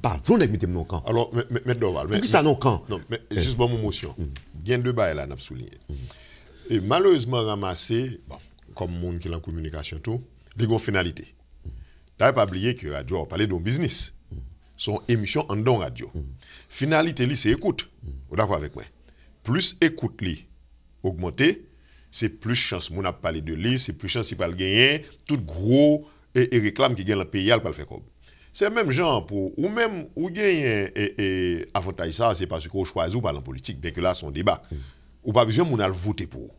pas. Je ne sais pas non camp. Alors, mais Doval. Pour qui ça non camp? Non, mais juste pour mon motion. Il y a deux bails là, on a souligné. Et malheureusement, ramasser, bon, comme monde qui est en communication, tout, il y a une finalité. Tu n'as pas oublié que radio, on parlait d'un business. Son émission en don radio. Finalité, c'est écoute. Vous êtes d'accord avec moi? Plus écoute, augmenter, c'est plus chance. Mon a parlé de lui, c'est plus chance il va le gagner. Tout gros et réclame qui gagne le pays, il va le faire comme. C'est le même genre pour ou même ou gagner et avantage ça, c'est parce qu'on choisit ou pas en politique, bien que là son débat. Ou pas besoin mon a voter pour.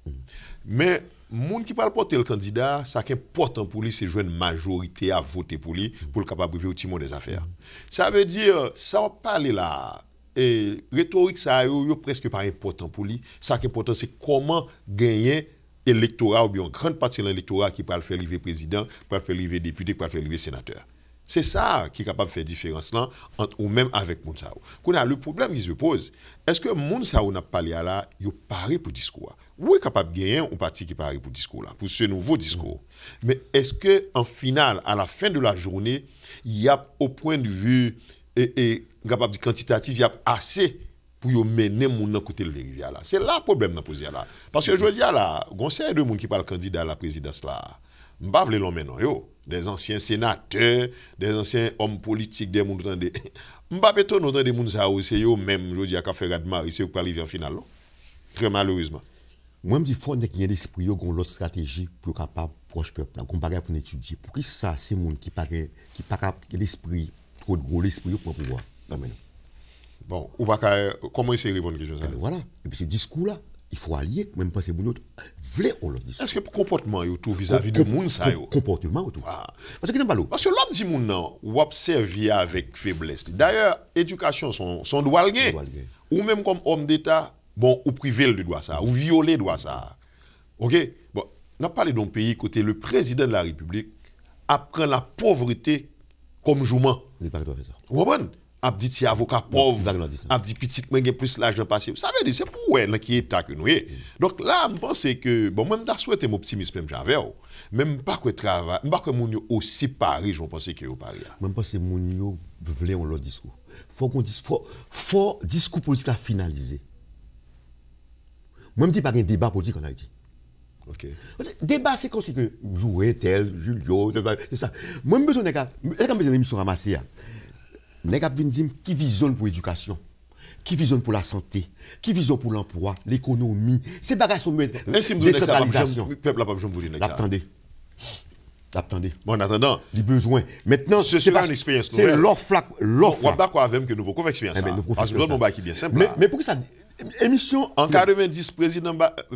Mais moun qui parle porter le candidat, ça qui est important pour lui, c'est jouer une majorité à voter pour lui pour le capable de vivre au des affaires. Ça veut dire ça va parler là. Et rhétorique ça est presque pas important pour lui. Ça qui est important c'est comment gagner électorat ou bien une grande partie de l'électorat qui peut le faire arriver président, peut le faire arriver député, peut le faire arriver sénateur. C'est ça qui est capable de faire différence là entre ou même avec Mounsao. Le problème qui se pose, est-ce que Mounsao n'a pas parlé là, il paré pour discours. Oui, capable de gagner un parti qui paré pour discours là, pour ce nouveau discours. Mais est-ce que en finale, à la fin de la journée, il y a au point de vue et capable de quantitatif, il y a assez pour mener mon côté de rivière là. C'est là le problème dans posé là. Parce que je dis là, conseil de monde qui parle candidat à la présidence là. M'pa vle l'homme non yo, des anciens sénateurs, des anciens hommes politiques, des monde de m'pa péton autant des monde ça c'est yo même je dis à faire de mari c'est pour arriver en finale non. Très malheureusement. Moi me dis faut qu'il y ait l'esprit yo gon l'autre stratégie pour capable proche peuple là, comparer pour étudier. Pour qui ça c'est monde qui pas l'esprit trop de gros l'esprit pour pouvoir. Non mais non. Bon, ou pas comment essayer répondre question ça. Voilà. Et puis ce discours là il faut allier, même pas c'est bon vle on le dit. Est-ce que comportement yo tout vis-à-vis de moun ça yo? Comportement tout. Parce que l'autre dit moun nan ou observer avec faiblesse. D'ailleurs, éducation son droit le gain. Ou même comme homme d'état, bon ou privé le droit ça, ou violer droit ça. OK? Bon, on a parlé d'un pays côté le président de la République apprend la pauvreté comme jouement. Il pas doit faire ça. Vous comprenez? A dit si avocat pauvre, a dit petit moi gagne plus l'argent passé. Ça veut dire c'est pour ouais qui état que nous. Donc là, je pense que bon même t'a souhaité mon optimisme même j'avais même pas que travail, pas que moun yo aussi Paris, je pense que au Paris. Même pas c'est moun yo veulent on leur discours. Faut qu'on dise faut discours politique à finaliser. Moi me dis pas un débat politique en Haïti. OK. Débat c'est comme si que jouer tel Julio, c'est ça. Moi me besoin d'une émission ramassée. Nèg ap vinn dim qui visionne pour l'éducation, qui visionne pour la santé, qui visionne pour l'emploi, l'économie. Ces bagages sont décentralisation. Peuple n'a pas besoin de vous dire. Attendez. Bon, en attendant, les besoins. Maintenant, c'est pas une expérience nouvelle. C'est l'offre. On va pas quoi avec que nous pouvons expérience ça. Parce que nous avons qui bien simple. Mais pour que ça émission en 90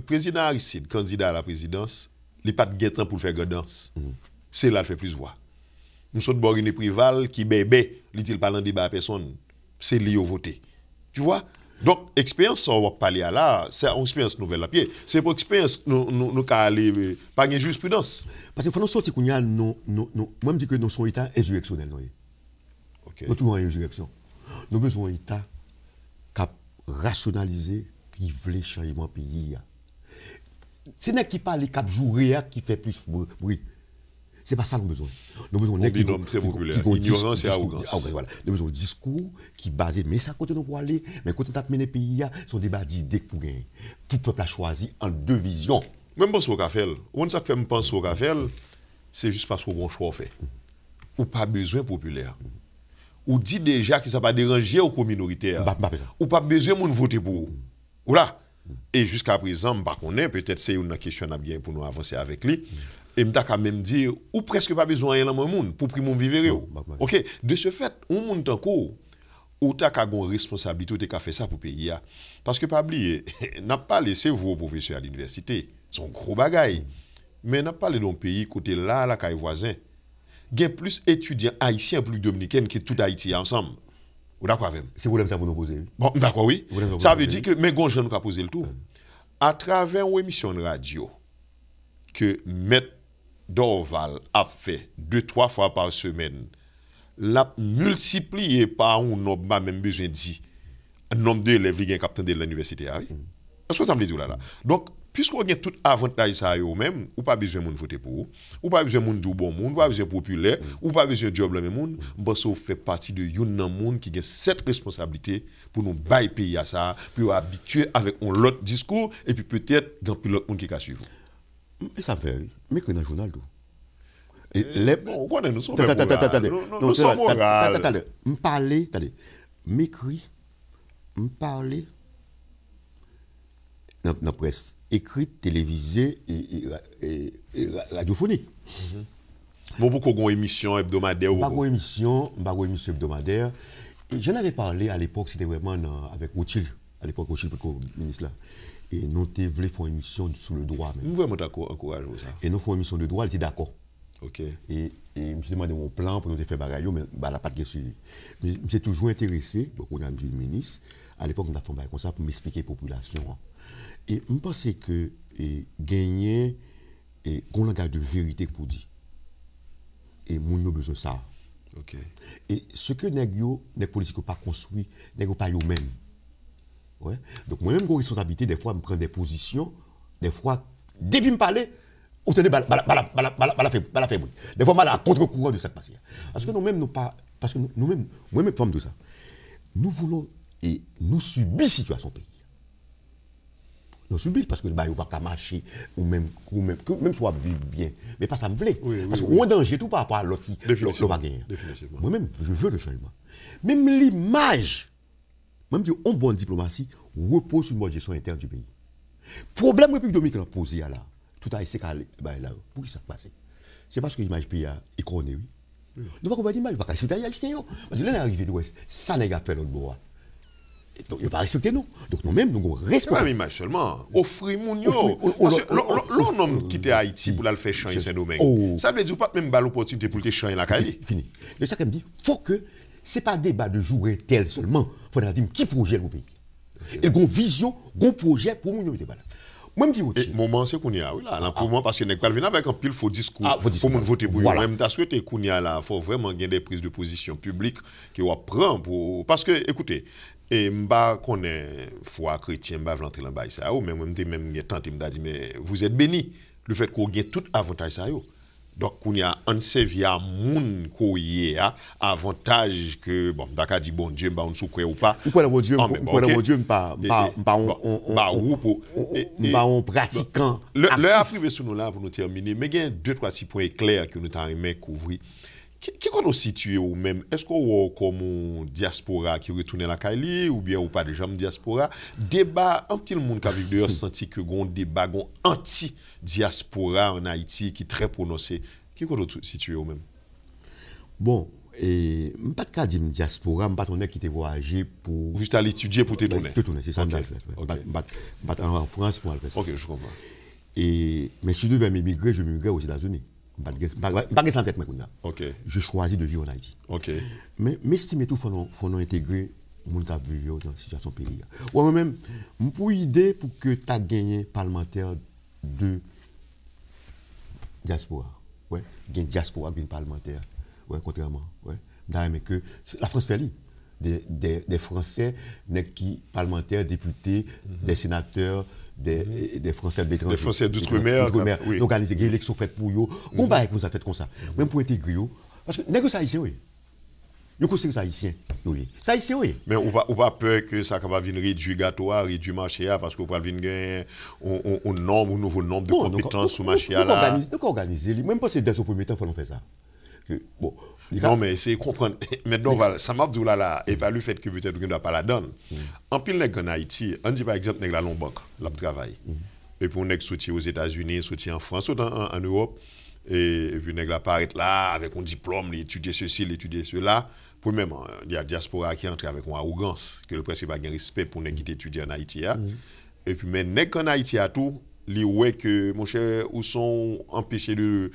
président Aristide candidat à la présidence, il pas de guettant pour faire guidance. C'est là il fait plus voix. Nous sommes borine prival qui bébé, il parle en débat à personne, c'est lié au voter. Tu vois? Donc expérience on va parler à là, c'est une expérience nouvelle à pied. C'est pour expérience nous aller pas une jurisprudence. Parce que faut nous sortir qu'on y a moi me dis que nous sommes état insurrectionnel non. OK. Nous toujours en insurrection. Nous besoin état cap rationaliser qui veut changement pays. C'est n'est qui parle cap jouer qui fait plus bruit. C'est pas ça nous besoin. Nous besoin d'un binôme très populaire. Ignorance et arrogance. Voilà. Nous besoin de discours qui basé, mais ça côté nous pour aller, mais quand on a mené le pays, sont des débat d'idées pour gagner. Pour le peuple a choisi en deux visions. Même pense au café. On ça fait me penser au café, c'est juste parce qu'on choix fait. Ou pas besoin populaire. Ou dit déjà que ça va déranger aux communautés. Ou pas besoin de voter pour. Ou là. Et jusqu'à présent, par contre, peut-être c'est une question à bien pour nous avancer avec lui. Et je quand même dire, ou presque pas besoin de monde pour prendre mon vivre. Ok, de ce fait, on monte en cours. Ou tu as une responsabilité, ou tu as fait ça pour payer. Parce que pas oublier, n'a pas laissé vos professeurs à l'université. C'est un gros bagaille. Mais n'a pas d'un pays côté là, la caille voisin. Il y a plus d'étudiants haïtiens plus dominicains que tout Haïti ensemble. Vous d'accord avec moi? C'est problème ça pour nous poser. Bon, d'accord, oui. Ça veut dire que mes grands jeunes nous poser le tout. À travers une émission de radio que Maître Dorval a fait 2-3 fois par semaine, l'a multiplié par un nombre, même besoin de dire, un nombre d'élèves qui sont capitaine de l'université. Est-ce que ça me dit tout là? Donc, puisqu'on a tout avantage ça eux-mêmes, ou pas besoin de voter pour eux, ou pas besoin de bon monde, ou pas besoin de populaire, ou pas besoin de job le même monde, parce qu'on fait partie de yon monde qui a cette responsabilité pour nous bailler pays à ça, pour habituer avec un autre discours, et puis peut-être dans l'autre monde qui va suivre. Mais ça me fait, mais que dans le journal tout. Bon, on connaît, nous sommes morales. Nous sommes morales. Attendez, m'écrit, m'parler dans la presse écrite, télévisée et radiophonique. Bon, pourquoi une émission hebdomadaire ou pas une émission hebdomadaire. J'en avais parlé à l'époque, c'était vraiment avec Rothschild, à l'époque Rothschild, le ministre là. Et nous voulu faire une émission sur le droit. Nous vraiment d'accord, encourageons ça. Et nous faisons une émission de droit, elle était d'accord. Ok. Et je me suis demandé mon plan pour nous faire bagaille, mais elle n'a pas de suivi. Mais je me suis toujours intéressé, donc on a dit le ministre, à l'époque, on a fait un bail comme ça pour m'expliquer la population. Et je pense que gagner un langage de vérité pour dire. Et nous avons besoin de ça. Okay. Et ce que les politiques n'ont pas construit, n'est pas eux-mêmes. Ouais. Donc moi-même, j'ai une responsabilité, des fois, je prends des positions, des fois, depuis me parler, on te dit, la fait bruit. Des fois, je suis à contre-courant de cette passé. Parce que nous-mêmes, nous pas. Parce que nous-mêmes, moi-même, forme de ça. Nous voulons et nous subissons la situation pays. Nous subissons parce que le bail n'est pas marcher, ou même soit vivre bien. Mais pas ça me plaît. Parce qu'on est en danger tout par rapport à l'autre qui va gagner. Moi-même, je veux le changement. Même l'image, même si on bonne diplomatie, repose sur une bonne gestion interne du pays. Problème République Dominicaine a posé là. Tout a essayé là. Pour qui ça passe? C'est parce que l'image pays est connue. Nous ne pouvons pas dire l'image, nous ne pouvons pas respecter les Haïtiens. Parce que là, l'arrivée de l'Ouest, ça n'a pas fait l'autre bois. Donc, il ne pas respecter nous. Donc, nous-mêmes, nous respectons. C'est pas l'image seulement. Offrir mon yo. L'homme qui était à Haïti pour le faire changer Saint-Domingue. Ça veut dire pas même l'opportunité pour le changer la Cali. Fini. Mais ça, comme dit, il faut que ce n'est pas un débat de jour tel seulement. Il faut dire qui projette le pays. Et une vision, un projet pour nous. Moi, je dis moment, c'est qu'on y a, oui, là, pour moi, parce que n'est pas venu avec un pile faux discours pour nous voter pour eux. Même, tu as souhaité qu'on y a là, il faut vraiment gagner des prises de position publiques qui vont prendre pour. Parce que, écoutez, et m'ba connaît foi chrétien, m'ba rentrer dans bail ça, ou même tenté m'da dit mais vous êtes bénis le fait qu'on gagne tout avantage ça yo. Donc on y a un servi à moun ko yé avantage que bon d'accord dit bon Dieu m'ba on sou ou pas. Pourquoi bon Dieu pas on pratiquant. Le privé sur nous là pour nous terminer mais il y a 2-3 petits points clairs que nous t'aimerais couvrir. Qui qu'on nous situe ou même est-ce qu'on comme une diaspora qui retourne à la Kaili ou bien ou pas déjà une diaspora débat un petit monde qui vit dehors senti que gon débat gon anti diaspora en Haïti qui est très prononcé qui qu'on nous situe ou même bon et pas de cas dire diaspora pas ton qui te voyager pour juste à l'étudier pour te tourner c'est ça me fait en France pour le faire OK je comprends et mais si je devais migrer je migrerais aux États-Unis. Pas sans tête, je choisis de vivre en Haïti. Okay. Mais estime tout, faut nous intégrer mon cas vivre dans la situation pays. Moi-même, pour idée pour que tu as gagné parlementaire de diaspora. Gagne diaspora, gagne parlementaire. Contrairement. Mais que la France fait lui. des Français, qui parlementaires, députés, des sénateurs, des Français de l'étranger. Des Français d'outre-mer. Oui. Organiser des élections faites pour eux. Qu'on va comme ça, fait comme ça. Même pour intégrer eux. Parce que, n'est-ce que haïtien, oui. Yo conseille ça haïtien. Ça haïtien, oui. Mais on va peur que ça va venir réduire le gâteau, réduire le marché, parce qu'on va venir gagner un nouveau nombre de compétences sur le marché. Donc organiser, même pas c'est dès au premier temps qu'il faut faire ça. Bon, non, mais c'est comprendre. Maintenant, ça m'a dit là, évalue le fait que peut-être qu'on ne doit pas la donner. En pile, en Haïti, on dit par exemple, on a la banque, la travail. Et puis on est sorti aux États-Unis, sorti en France, ou en Europe. Et puis on apparaît là avec un diplôme, étudier ceci, étudier cela. Premièrement, il y a la diaspora qui entre avec une arrogance, que le principe a un respect pour les qui étudier en Haïti. Et puis, mais en Haïti à tout, les ouais que mon cher, où sont empêchés de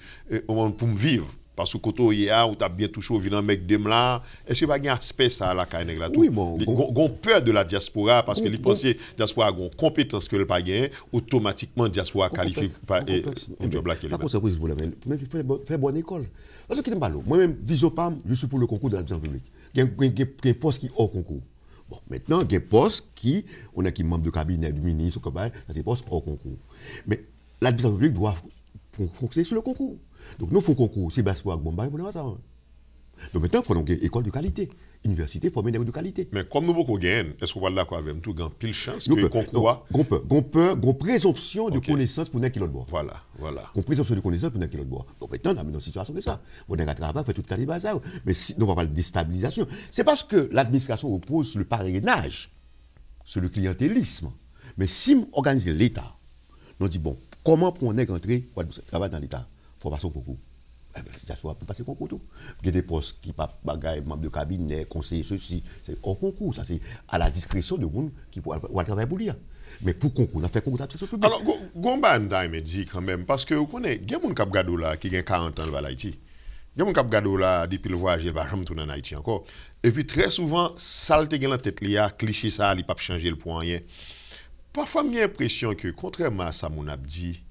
pour me vivre. Parce que quand on y a, on t'a bien touché au vilain mec de là, est-ce qu'il va y avoir un aspect ça là quand là tout? Oui, bon. On peur de la diaspora parce que les pensées diaspora a une compétence que le pas gagner, automatiquement diaspora qualifie pas un job là Par contre, ça pose problème. Mais il faut faire bonne école. Parce que qui n'aime pas l'eau. Moi-même, vision PAM, je suis pour le concours de l'administration publique. Il y a un poste qui est hors concours. Bon, maintenant, il y a un poste qui, on a qui membre de cabinet du ministre, ça c'est poste hors concours. Mais l'administration publique doit fonctionner sur le concours. Donc, nous faisons concours, c'est Baspo avec Bombay, pour ça. Donc, maintenant, il faut une école de qualité, université formée de qualité. Mais comme nous beaucoup gagnons, est-ce qu'on va d'accord avec tout, il y a pile chance que le concours. On présomption de connaissance pour n'être qui l'autre bois. Voilà. On présomption de connaissance pour n'être qui l'autre bois. Donc, maintenant, on a une situation que ça. On a un travail, on fait tout le bazar. Mais si, on va parler de déstabilisation. C'est parce que l'administration oppose le parrainage sur le clientélisme. Mais si on organise l'État, on dit, bon, comment pour on est rentré pour travailler dans l'État? Il faut passer au concours. Eh bien, il peut passer au concours tout. Il y a des postes qui ne bagaillent, membres de cabinet, conseillers, ceci, c'est hors concours. Ça, c'est à la discrétion de gens qui vont travailler pour lire. Mais pour concours, on a fait concours d'administration publique. Alors, Gomba me dit quand même, parce que vous connaissez, il y a des gens qui ont 40 ans dans Haïti. Il y a des gens qui ont là depuis le voyage, ils vont retourner en Haïti encore. Et puis très souvent, ça qui est dans la tête, il y a cliché ça, il ne peut pas changer le point. Parfois, j'ai l'impression que, contrairement à ça, mon a dit,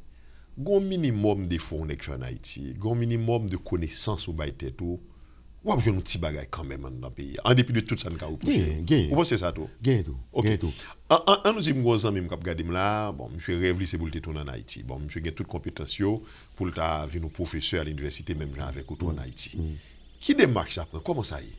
il y a un minimum de fonds en Haïti, il y a un minimum de connaissances au bail tête tout. Ou avez un petit bagage quand même dans le pays. En dépit de tout ça, nous avons reproché. Vous pensez ça tout? Gain tout. On nous dit que nous avons regardé là, bon, monsieur Rêve, c'est pour le tourner en Haïti. Bon, monsieur a toutes les compétences pour le venir nos professeurs à l'université, même avec autour en Haïti. Qui démarche ça? Comment ça y est?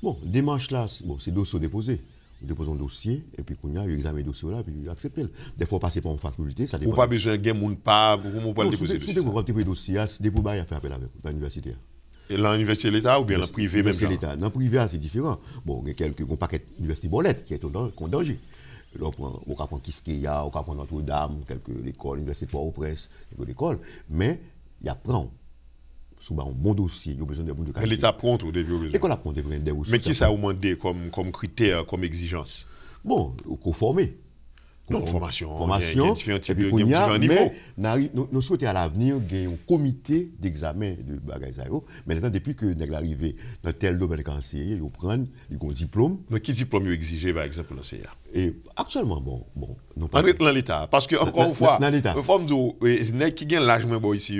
Bon, démarche là, c'est dossier déposé. Nous déposons un dossier, et puis qu'on a l'examen de dossier là, puis accepter. Des fois, passer par une faculté, ça dépend. Ou pas besoin de moun pas, vous pouvez le déposer. Si vous avez un dossier, c'est des pour faire appel avec l'université. Et dans l'université de l'État ou bien dans le privé même? Dans l'État. Dans le privé, c'est différent. Bon, il y a quelques paquets d'université Bolette qui est en danger. On peut prendre Kiskeya, on peut prendre Notre-Dame, quelques écoles, l'université Port-au-Prince, quelques écoles. Mais il y a prend. Sous un bon dossier, il y a besoin de monde de qualité. L'État prend au début. L'école apprend des aussi. Mais qui ça a demandé comme critère, comme exigence? Bon, il faut former. Non, formation. Il y a différents niveaux. Mais nous souhaitons à l'avenir gagner un comité d'examen de bagages. Mais depuis que nous arrivons dans tel domaine conseiller, ils prennent un diplôme. Mais quel diplôme est exigé, par exemple, dans CIA? Et actuellement, bon. Dans l'État. Parce que, encore une fois, une forme de. Qui gagne l'âge ici,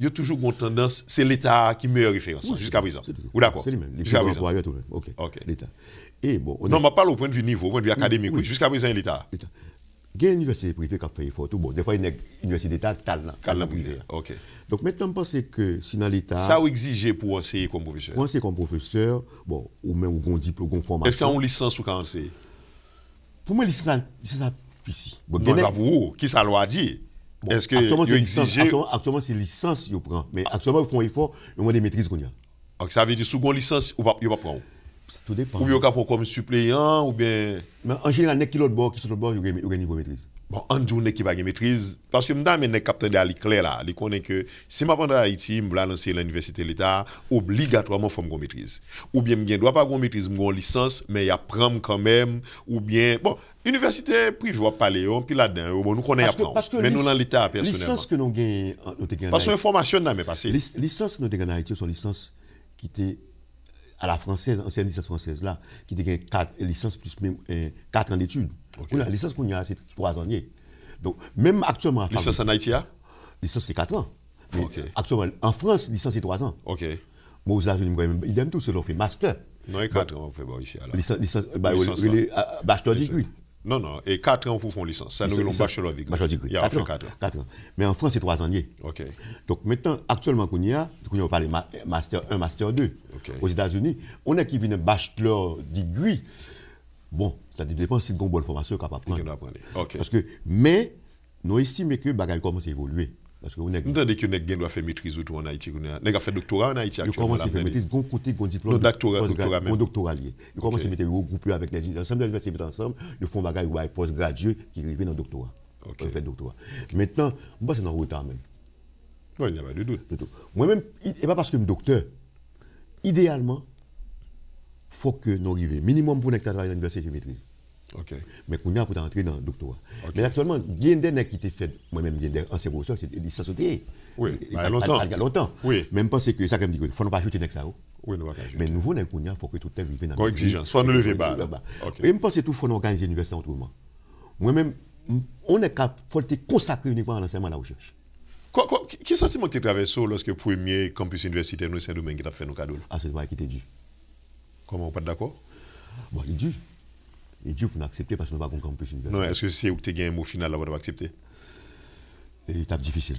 il y a toujours une tendance, c'est l'État qui meilleure référence, jusqu'à présent. Ou d'accord? C'est lui-même. Jusqu'à présent. OK. L'État. Et bon, non, je parle au point de vue niveau, au point de vue académique. Oui. Jusqu'à présent, l'État. Il y a une université privée qui a fait effort. Bon, des fois, il y a une université d'État qui a privé. OK. Donc maintenant, je pense que si dans l'État. Ça, vous exigez pour enseigner comme professeur? Pour enseigner comme professeur, bon, ou même un diplôme, une formation. Est-ce qu'il y a une licence ou qu'à enseigner? Pour moi, licence, c'est ça ici. Non, pas pour vous. Qui ça loi dit? Bon, est-ce que vous exigez? Actuellement, c'est licence qu'ils prennent. Mais actuellement, ils font effort, ils ont des maîtrises qu'on a. Donc ça veut dire, sous une licence, ils ne vont pas prendre? Tout dépend. Ou bien prendre comme suppléant, ou bien. Mais en général, les qui l'autre bord, qui sont l'autre bord, ils ont un niveau de maîtrise. Bon, en journée qui va gagner maîtrise. Parce que maintenant, les capitaines d'Ali clair là, ils connaissent que si je prends Haïti, je vais lancer l'université de l'État, obligatoirement, il faut que je maîtrise. Ou bien, je ne dois pas avoir maîtrise, je une licence, mais il y a prendre quand même. Ou bien, bon, université privée, on va parler, puis là-dedans, bon, nous connaissons apprendre. Mais nous, dans l'État, personnellement. Licence que nous gagnons, parce que l'information n'a pas passé. Licence que nous gagnons en Haïti sont licences qui étaient à la française, ancienne licence française là, qui était 4 licences plus même 4 ans d'études. Okay. La licence qu'on a, c'est 3 ans. Donc, même actuellement. Licence en Haïti? Licence, c'est 4 ans. Okay. Actuellement, en France, licence, c'est 3 ans. OK. Moi, aux États-Unis, idem tout, c'est leur fait master. Non, et 4 ans, on fait bon ici. Alors. Licence, bachelor Licence. degree. Non, et 4 ans pour faire licence. Ça nous avons bachelor degree. Bachelor degree. Il y a fait 4 ans. 4 ans. Mais en France, c'est 3 ans. OK. Donc maintenant, actuellement, on parle de master 1, master 2. OK. Aux États-Unis, on a qui vient un bachelor degree. Bon, ça dépend si on a une bonne formation capable de prendre. OK. Parce que, mais, nous estimons que les bagages commencent à évoluer. Parce que vous entendez que nous doit faire maîtrise ou tout en Haïti. Nous avons fait doctorat en Haïti actuellement. Nous commençons à faire maîtrise, bon côté, bon diplôme. Doctorat lié. Nous commençons à mettre regroupés avec les ensemble des universités ensemble, ils font bagages ou post-gradués qui arrivent dans le doctorat. OK. Fait doctorat. Maintenant, moi, c'est dans le retard même. Oui, il n'y a pas de doute. Moi-même, et pas parce que je suis docteur, idéalement, il faut que nous arrivions minimum pour travailler à l'université de maîtrise. OK. Mais qu'on a pour entrer dans le doctorat. Okay. Mais actuellement, il y a des qui étaient faits, moi-même, il y a des anciens professeurs, c'est des licences. Oui, il y a longtemps. Il y a longtemps. Oui. Même penser que ça, comme dit, il ne faut pas ajouter ça. Oui, nous ne pas ajouter. Mais nouveau, il faut que tout arrive dans le exigence, il faut nous lever bas. Et même penser tout, il faut organiser l'université autrement. Moi-même, on est capable, il faut consacrer uniquement à l'enseignement et à la recherche. Quel sentiment tu traverses lorsque le premier campus universitaire nous Saint-Domingue qui t'a fait nos cadeaux? Ah, c'est vrai qu'il était dû. Comment on pas d'accord? Bon, il est dû. Il est dû pour nous accepter parce que nous n'avons pas un campus universitaire. Non, est-ce que c'est où tu as un mot final là pour accepter? Étape difficile.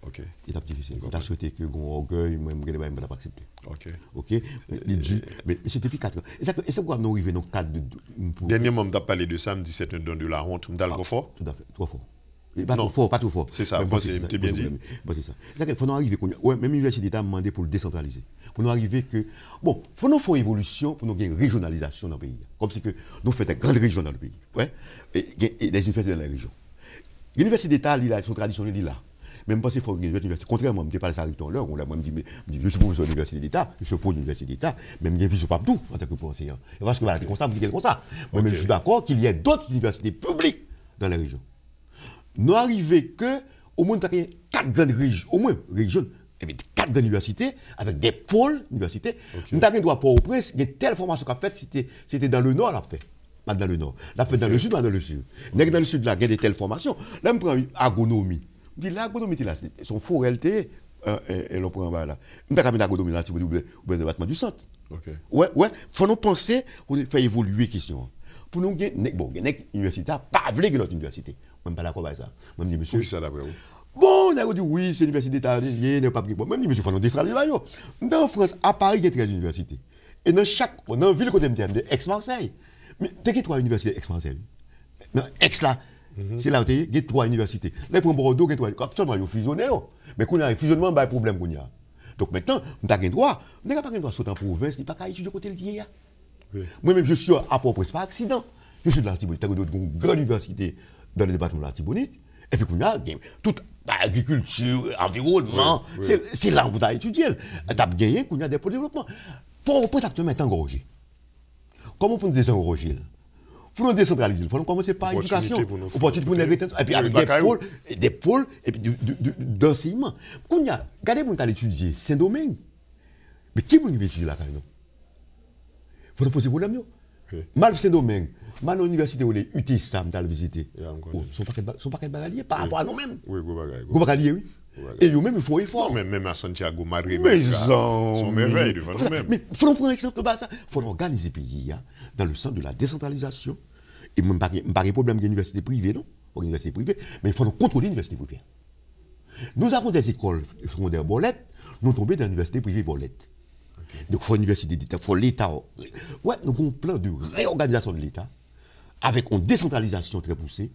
OK. Étape difficile. Tu as souhaité que mon orgueil, moi, je ne vais pas accepter. OK. OK. Il est dû. Mais c'est depuis 4 ans. Et c'est pourquoi nous arrivons dans le cadre de. Dernièrement, tu as parlé de ça, me dit c'est un don de la honte. Tu as le trop fort? Tout à fait. Trop fort. Pas trop fort. C'est ça, c'est bien dit. C'est ça. Il faut nous arriver, même l'université d'État a demandé pour le décentraliser. Pour nous arriver que, bon, il faut nous faire une évolution pour nous gagner une régionalisation dans le pays. Comme si que nous faisons des grandes régions dans le pays. Ouais? Et des universités dans les régions. L'université d'État, son tradition, il est là. Même pas s'il faut une université. Contrairement, je ne parle pas de ça à l'heure, on me dit, je suis professeur de l'université d'État, je suis de l'université d'État, mais je ne viens pas tout en tant que enseignant. Et parce que voilà, c'est constant, vous dites comme ça. Moi-même, je suis d'accord qu'il y ait d'autres universités publiques dans les régions. Nous arrivons que, au moins, il y a 4 grandes régions, au moins, régions, 4 grandes universités, avec des pôles universités. Nous avons droit pour au prince, il y a telle formation qu'a faite, c'était dans le nord, l'a fait. Pas dans le nord. L'a fait dans le sud, pas dans le sud. Dans le sud, là, il y a de telles formations. Là, on prend l'agronomie. On dit l'agronomie, là, son forêté, et l'on prend là. On a mis l'agronomie là, au département du centre. Ouais. Faut nous penser pour faire évoluer la question. Pour nous, bon, il y a une université, pas vrai que l'autre université. Moi, je ne suis pas d'accord avec ça. Moi, je dis, monsieur. Oui, ça d'après vous. Bon, on a dit, oui, c'est l'université d'État, il n'y a pas de problème. Moi, je dis, monsieur, il faut nous décentraliser. Dans France, à Paris, il y a 13 universités. Et dans la ville côté de Aix-Marseille. Mais tu as 3 universités Aix-Marseille. Dans Aix, là, c'est là où il y a 3 universités. Là, pour Bordeaux, il y a 3. Actuellement, ils ont fusionné. Mais quand il y a un fusionnement, il y a un problème. Donc maintenant, on a un droit. On n'a pas un droit de sauter en province, il n'y a pas qu'à étudier côté le vieil. Moi-même, je suis à Port-au-Prince, pas accident. Je suis de l'Artibonite. Tu as une grande université dans le département de l'Artibonite. Et puis, on a toute agriculture, environnement. C'est là où tu as étudié. Tu as gagné qu'on a des projets de développement. Port-au-Prince, actuellement, est engorgé. Comment pour nous désengorger? Pour nous décentraliser, il faut commencer par l'éducation. Opportunité pour nous rétenir. Et puis avec des pôles et puis d'enseignement. Regardez pour nous étudier Saint-Domingue. Mais qui peut étudier là-bas? Il faut nous poser problème. Mal Saint-Domingue, mal l'université où les UTSAM t'as visité. Sont pas quel bagalier par rapport à nous-mêmes. Oui, go bagalier, oui. Et eux-mêmes ils font effort. Même à Santiago, Madrid, mais sont merveilleux devant nous-mêmes. Mais il faut prendre un exemple de ça. Il faut organiser le pays dans le sens de la décentralisation. Et même pas de problème d'université privée, non? Université privée, mais il faut contrôler l'université privée. Nous avons des écoles secondaires Bolette, nous tombons dans l'université privée Bolette. Donc, il faut l'université d'État, il faut l'État. Ouais, nous avons un plan de réorganisation de l'État, avec une décentralisation très poussée.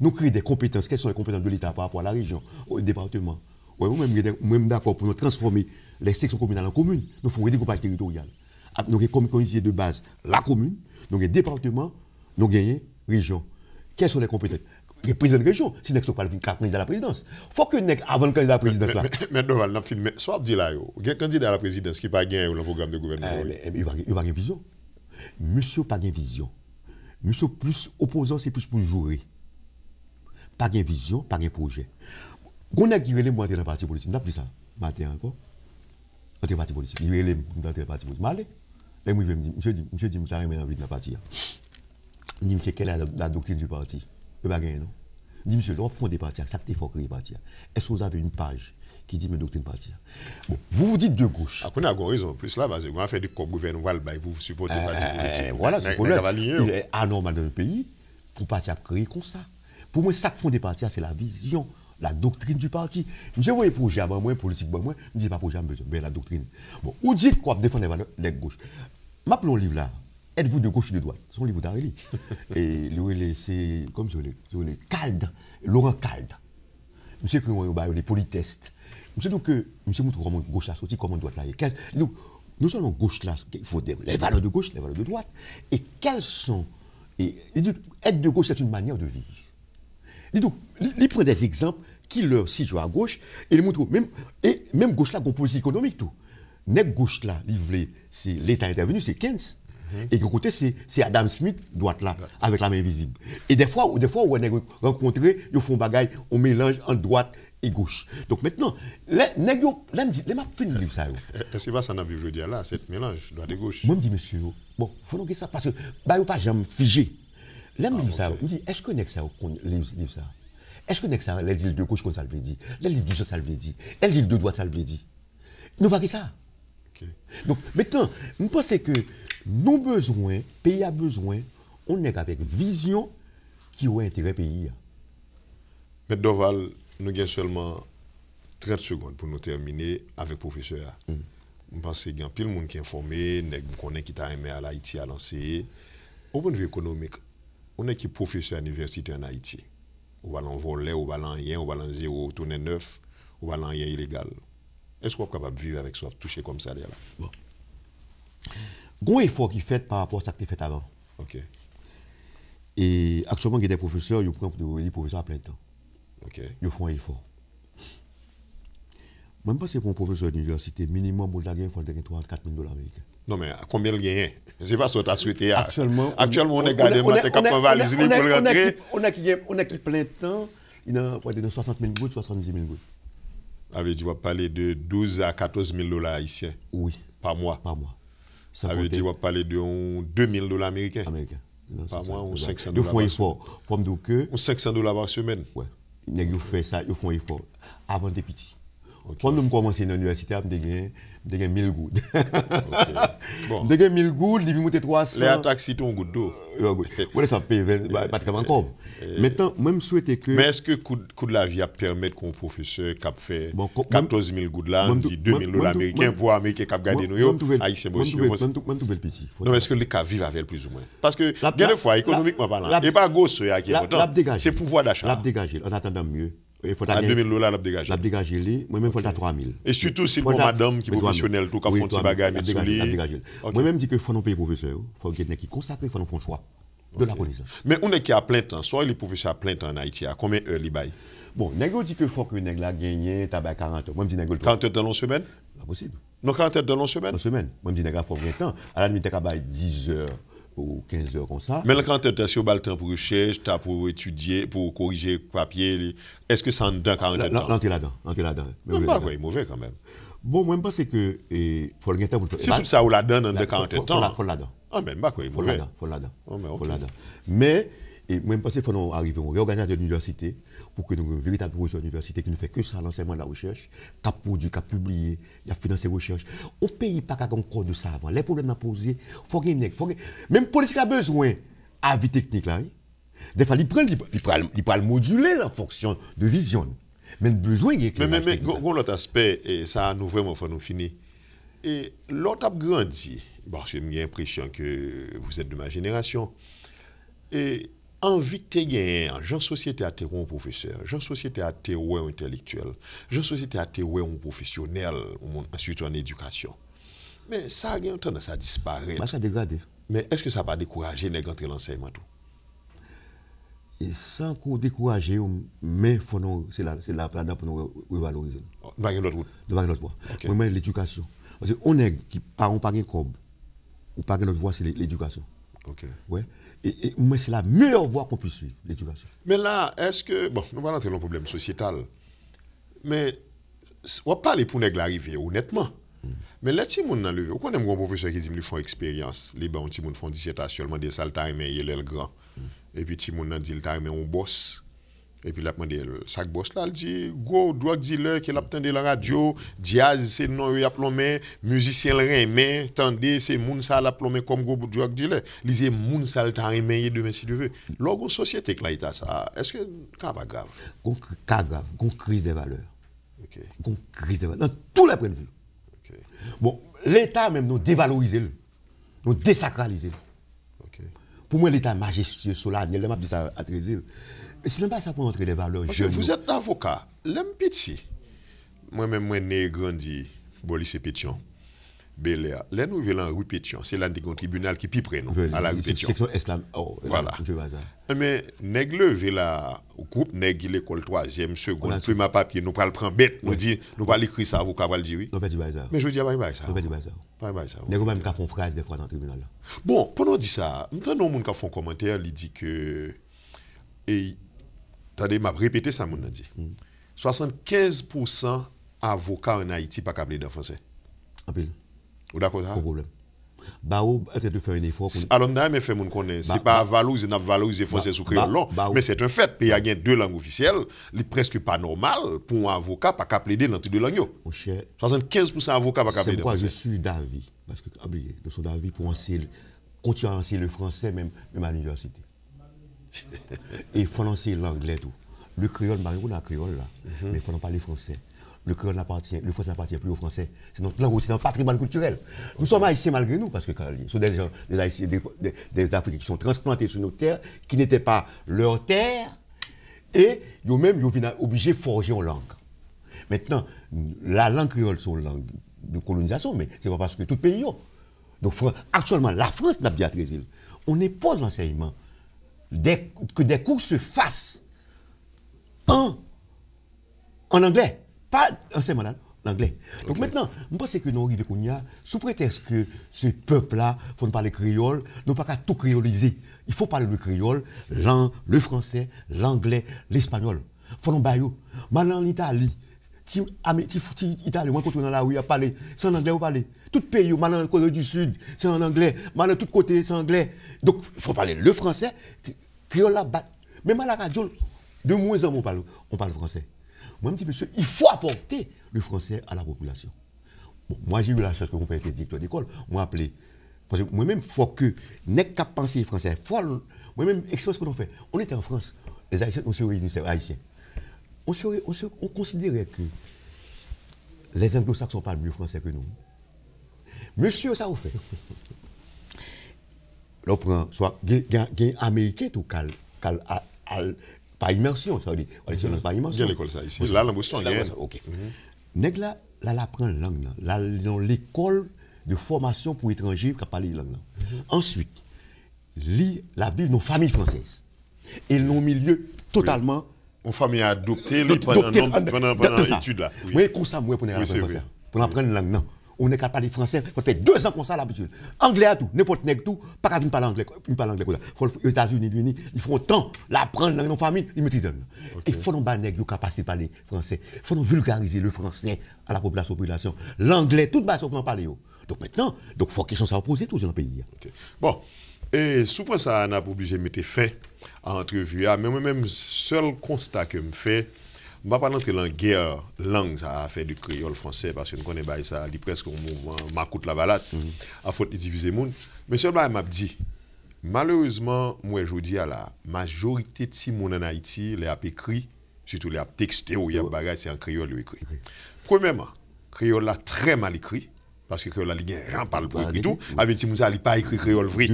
Nous créons des compétences. Quelles sont les compétences de l'État par rapport à la région, au département? Ouais, même d'accord pour nous transformer les sections communales en communes. Nous faisons un découpage territorial. Nous avons comme unité de base la commune, nous avons un département, nous avons région. Quelles sont les compétences? Les présidents de région, si nous ne sommes pas le candidat à la présidence. Il faut que nous, avant le candidat à la présidence là. Mais Doval, nous filmé. Soit dit là, il y a un candidat à la présidence qui n'a pas gagné le programme de gouvernement. Il n'a pas de vision. Monsieur n'a pas de vision. Monsieur plus opposant, c'est plus pour jouer. Pas de vision, pas de projet. On a guéri les mots dans le parti politique. On a dit ça, matin encore. Dans le parti politique. Il y a les dans le parti politique. Malé. Là, monsieur dit, je suis envie de la partie. Il dit, monsieur, quelle est la doctrine du parti? Il n'y a pas gagné, non? Il dit, monsieur, l'on fond des partis, ça fait fort créer des partis. Est-ce que vous avez une page qui dit mes doctrines parti. Bon, vous vous dites de gauche. On a raison plus là, parce qu'on a fait du corps gouvernemental pour supporter le parti politique. Voilà, c'est le problème. Il est anormal dans le pays pour parti à créer comme ça. Pour moi, ça qui font des partis, c'est la vision, la doctrine du parti. Je vois les projets avant moi, politique avant moi, je ne dis pas projet, mais la doctrine. Bon, vous dites quoi défendre les valeurs de gauche. M'appelons le livre là. Êtes-vous de gauche ou de droite? C'est un livre d'Areli. Et c'est comme ça, les Calde, Laurent Calde. Monsieur qui a des polytests. Monsieur donc que monsieur montre comment gauche là sorti, comment droite là. Donc, nous sommes gauche là, il faut les valeurs de gauche, les valeurs de droite. Et quelles sont. Et il dit, être de gauche, c'est une manière de vivre. Donc, il prend des exemples qui leur situent à gauche et il montre même gauche là, qu'on politique économique tout. Net gauche là, c'est l'État intervenu, c'est Keynes. Et de côté, c'est Adam Smith, droite là, avec la main visible. Et des fois, on a rencontré, ils font bagaille, on mélange entre droite et gauche. Donc maintenant, les m'a fait une livre ça. Est-ce que va s'en avoir, je veux dire là, cette mélange, droite et gauche? Moi, je me dis, monsieur, bon, il faut donc ça, parce que, bah, pas jamais figé. Là, je me dis ça, je me dis, est-ce que n'est ça, livre ça? Est-ce que n'est ça, les îles de gauche, comme ça le dit? Les îles du centre, ça le dit? Les îles de droite, ça le dit? Nous, pas que ça. Donc maintenant, nous pensons que nos besoins, pays a besoin, on est avec vision qui a intérêt pays. Mais Doval, nous avons seulement 30 secondes pour nous terminer avec le professeur. Je pense qu'il y a pile de monde qui est informé, nous connaissons qui t'a aimé à l'Haïti à lancer. Au point de vue économique, on est qui professeur à l'université en Haïti. On va l'en voler, on va l'en rien, on va l'en zéro, tourner neuf, on va l'en rien illégal. Est-ce qu'on est capable de vivre avec ça, toucher comme ça là? Bon. Gros effort qui fait par rapport à ce qui est fait avant. OK. Et actuellement, il y a des professeurs, ils prennent des professeurs à plein temps. OK. Ils font un effort. Même pas si pour un professeur d'université, minimum, il faut gagner 3 à 4 000 $. Non, mais combien il gagne? C'est pas ce que tu as souhaité. Actuellement, on est gardé, on est capable de valiser pour le rentrer. On a qui plein temps, il y a 60 000 gouttes, 70 000 gouttes. Tu vas parler de 12 à 14 000 $ haïtiens. Oui. Par mois. Par mois. Tu vas parler de 2 000 $ américains. Par mois, ou 500 $. Ils font effort. Ou 500 $ par semaine. Oui. Ils font ça, ils font effort. Avant des petits. Quand nous commençons à l'université, on a 1000 gouttes. On a 1000 gouttes, ils vont monter 300. Les attaques, c'est un goutte d'eau. Oui, ça paye pas de encore. Maintenant, même souhaiter que. Mais est-ce que le coût de la vie a permis qu'un professeur qui a fait 14 000 gouttes là, on dit 2 000 $ américains pour Américains qui a gardé nous, haïtiens aussi. Non, est-ce que les cas vivent avec plus ou moins? Parce que, des fois, économiquement parlant, et pas gauche qui est important. C'est pouvoir d'achat. L'a dégagé, en attendant mieux. Il faut à 2 000 $, l'a dégagé. L'a dégagé, moi-même, il faut à 3 000. Et surtout si pour madame qui est professionnelle, tout cas, font petit bagage, mais moi-même, je dis qu'il faut nous payer professeur, il faut quelqu'un qui consacre, il faut nous faire un choix de la connaissance. Mais on est qui a plein temps, soit les professeurs à plein temps en Haïti, à combien d'heures ils baillent? Bon, Nego dit qu'il faut que Nego la gagne, tabac 40 heures. Moi, je dis Nego 40 heures dans la semaine? Pas possible. Non, 40 heures dans la semaine? Dans la semaine. Moi, je dis Nego faut 20 ans. À la limite, il y a 10 heures ou 15 heures comme ça. Mais le 40 heures, si on a le temps pour recherche, pour étudier, pour corriger le papier, est-ce que ça en donne 40 heures? L'entrée là-dedans. Non, pas vrai, mauvais quand même. Bon, moi, je pense que il faut le temps pour le faire. Si tout ça, on la donne en 40 heures. Il faut là-dedans. Ah, mais pas quoi, mauvais. Faut là-dedans. Mais, moi, je pense qu'il faut nous arriver au réorganisation de l'université pour que nous ayons une véritable professeur d'université qui ne fait que ça, l'enseignement de la recherche, qui a produit, qui a publié, qui a financé la recherche. On ne paye pas encore de ça avant. Les problèmes à poser, il faut gagner. Même politique a besoin d'avis technique là. Des fois, il peut le moduler en fonction de vision. Mais le besoin est que. Mais l'autre aspect, et ça nous vraiment faut nous finir. Et l'autre a grandi, parce que j'ai l'impression que vous êtes de ma génération. Et envie de gagner, genre société a un professeur, genre société a un intellectuel, genre société a un professionnel, surtout en éducation. Mais ça a une tendance à disparaître. Ça dégrade. Mais est-ce que ça va décourager les gens d'entrer dans l'enseignement tout? Et sans qu'on décourage, mais c'est la planète pour nous revaloriser. Pas une autre route. Pas notre voie. Moi, l'éducation. Parce qu'on est qui parlons pas de cob, ou pas notre voie, c'est l'éducation. OK. Ouais. Et moi, c'est la meilleure voie qu'on puisse suivre, l'éducation. Mais là, est-ce que. Bon, nous allons entrer dans le problème sociétal. Mais, on va parler pour nous arriver, honnêtement. Mais là, si on a levé, on a un professeur qui dit qu'ils font expérience, les gens qui font dissertation, seulement des salles, mais il est le grand. Et puis, si on a dit le time, on bosse. Et puis, il a demandé le sac boss là, il dit, go, drug dealer, qui l'a entendu la radio, Diaz, c'est non, il a plombé, musicien le remet, tendez, c'est moun ça l'a plombé comme go drug dealer. Il dit, moun ça l'a remet demain si tu veux. Lorsqu'on société que là, il a ça, est-ce que c'est pas grave? Cas grave, une crise des valeurs. Ok. Une crise des valeurs, dans tous les points de vue. Ok. Bon, l'État même nous dévalorisé, nous désacralisé. Ok. Pour moi, l'État majestueux, solennel, il m'a dit ça à Trésil. Ce n'est pas ça pour montrer des valeurs jeunes. Vous êtes avocat, l'homme petit. Moi-même, moi, né grandi, bon, lycée Pétion, Bel Air. Là, nous vivons en rue Pétion. C'est l'un des tribunal qui pipe nous, à la rue Pétion. Section islam. Oh, voilà. Mais, nèg levé là, au groupe nèg l'école 3e, seconde, premier papier, nous pas le prendre bête, nous dit, nous pas l'écrire ça, avocat va le dire oui. Non, pas du ça. Mais je dis pas ça. Non, pas du ça. Pas ça. Nèg même font phrase des fois dans le tribunal là. Bon, pendant dit ça, m'entendons moun qui font commentaire, il dit que et attendez, m'a répété ça mon dit. 75% avocats en Haïti pas capable de français. En pile. Ou d'accord ça? Pas de problème. Bao est de faire un effort pour alors on mais fait mon connaît, c'est pas valoriser n'a valoriser français sous créole non, mais c'est un fait, pays a gagné 2 langues officielles, il presque pas normal pour un avocat pas capable plaider dans toutes deux langues. 75% avocats pas capable plaider. C'est pourquoi je suis d'avis parce que oubliez, de son d'avis pour continuer à enseigner le français même à l'université. Et il faut enseigner l'anglais tout. Le créole, on a créole là, mais il faut en parler français. Le créole n'appartient, le français n'appartient plus au français. C'est notre langue aussi, notre patrimoine culturel. Nous sommes haïtiens malgré nous, parce que ce sont des gens, des Haïtiens, des Africains qui sont transplantés sur nos terres, qui n'étaient pas leur terre, et eux-mêmes, ils sont obligés de forger en langue. Maintenant, la langue créole, c'est une langue de colonisation, mais ce n'est pas parce que tout pays. Donc, actuellement, la France n'a pas dit à Trésil. On impose l'enseignement que des cours se fassent en anglais. Pas enseignement là, l'anglais. Donc maintenant, je pense que nous arrivons qu'on y a, sous prétexte que ce peuple-là, il faut parler créole, nous ne pouvons pas tout créoliser. Il faut parler le créole, le français, l'anglais, l'espagnol. Il faut nous bailler. Maintenant, en Italie, si Italie, moi, quand on est dans la rue, il y a parlé, c'est en anglais ou parler. Tout pays, maintenant, en Corée du Sud, c'est en anglais. Maintenant, de tous côtés, c'est en anglais. Donc, il faut parler le français, créole là, même à la radio, de moins en moins, on parle français. Moi, je me dis, monsieur, il faut apporter le français à la population. Bon, moi, j'ai eu la chance que mon père était directeur d'école. Moi, appelé. Parce que moi-même, il faut que, n'est qu'à penser français. Moi-même, expérience que l'on fait. On était en France. Les Haïtiens, on se réunit, c'est Haïtiens. On considérait que les Anglo-Saxons parlent mieux français que nous. Monsieur, ça vous fait. Là, on prend, soit, un Américain, tout calme, pas immersion, ça veut dire, pas immersion. Bien l'école ça ici. Là, l'ambition, ok. Nèg là, apprend la langue là. Là, dans l'école de formation pour étrangers qui parlent la langue là. Ensuite, la vie de nos familles françaises. Et nos milieux totalement. Une famille adoptée pendant l'étude là. Oui, comme ça, moi, pour apprendre la langue non. On est capable de parler français, on fait 2 ans comme ça l'habitude. Anglais à tout, n'importe nèg tout, pas capable de parler anglais, comme ça. Faut aux États-Unis, ils font autant l'apprendre dans nos familles, ils maîtrisent. Il faut nous battre nèg capacité de parler français. Il faut nous vulgariser le français à la population. L'anglais, toute base on peut en parler. Donc maintenant, il faut qu'ils soient opposés tous dans le pays. Bon, et souvent ça on a obligé de mettre fin à l'entrevue, mais moi-même seul constat que me fait. Je ne vais pas entrer dans la guerre langue ça a fait du créole français parce que nous connaissons ça, il presque un mouvement Macoute la balade, à faute de diviser le monde. Mais ce m'a dit, malheureusement, moi je dis à la majorité de ces gens en Haïti, les a écrit, surtout les a texté ou les a c'est en créole écrit. Premièrement, créole là très mal écrit, parce que créole là, il y a rien parle pour écrire tout, avec ces gens, il n'a pas écrit créole vrai.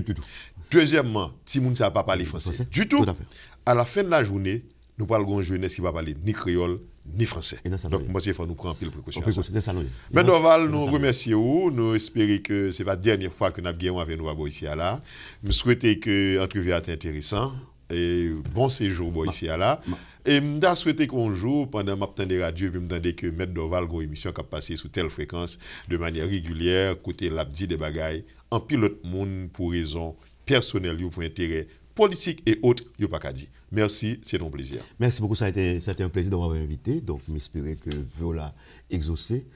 Deuxièmement, ces gens n'a pas parlé français du tout. À la fin de la journée, nous parlons de jeunesse qui va parler ni créole ni français. Donc, moi, il faut nous prendre un peu de précaution. Mais Dorval, nous remercions, nous espérons que ce n'est pas la dernière fois que nous avons avec nous ici à là. Nous souhaitons que l'entrevue soit intéressante et bon séjour ici à là. Et je souhaite qu'un jour, pendant ma temps de radio, je me demande que M. Dorval a une émission qui a passé sous telle fréquence de manière régulière, côté l'abdi des bagailles, en pilote monde pour raison personnelle ou pour intérêt politique et autres, il n'y a pas qu'à dire. Merci, c'est ton plaisir. Merci beaucoup, ça a été un plaisir d'avoir invité. Donc, j'espère que Viola exaucé.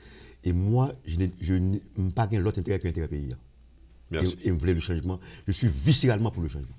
Et moi, je n'ai pas l'autre intérêt qu'un intérêt pays. Merci. Et je voulais le changement. Je suis viscéralement pour le changement.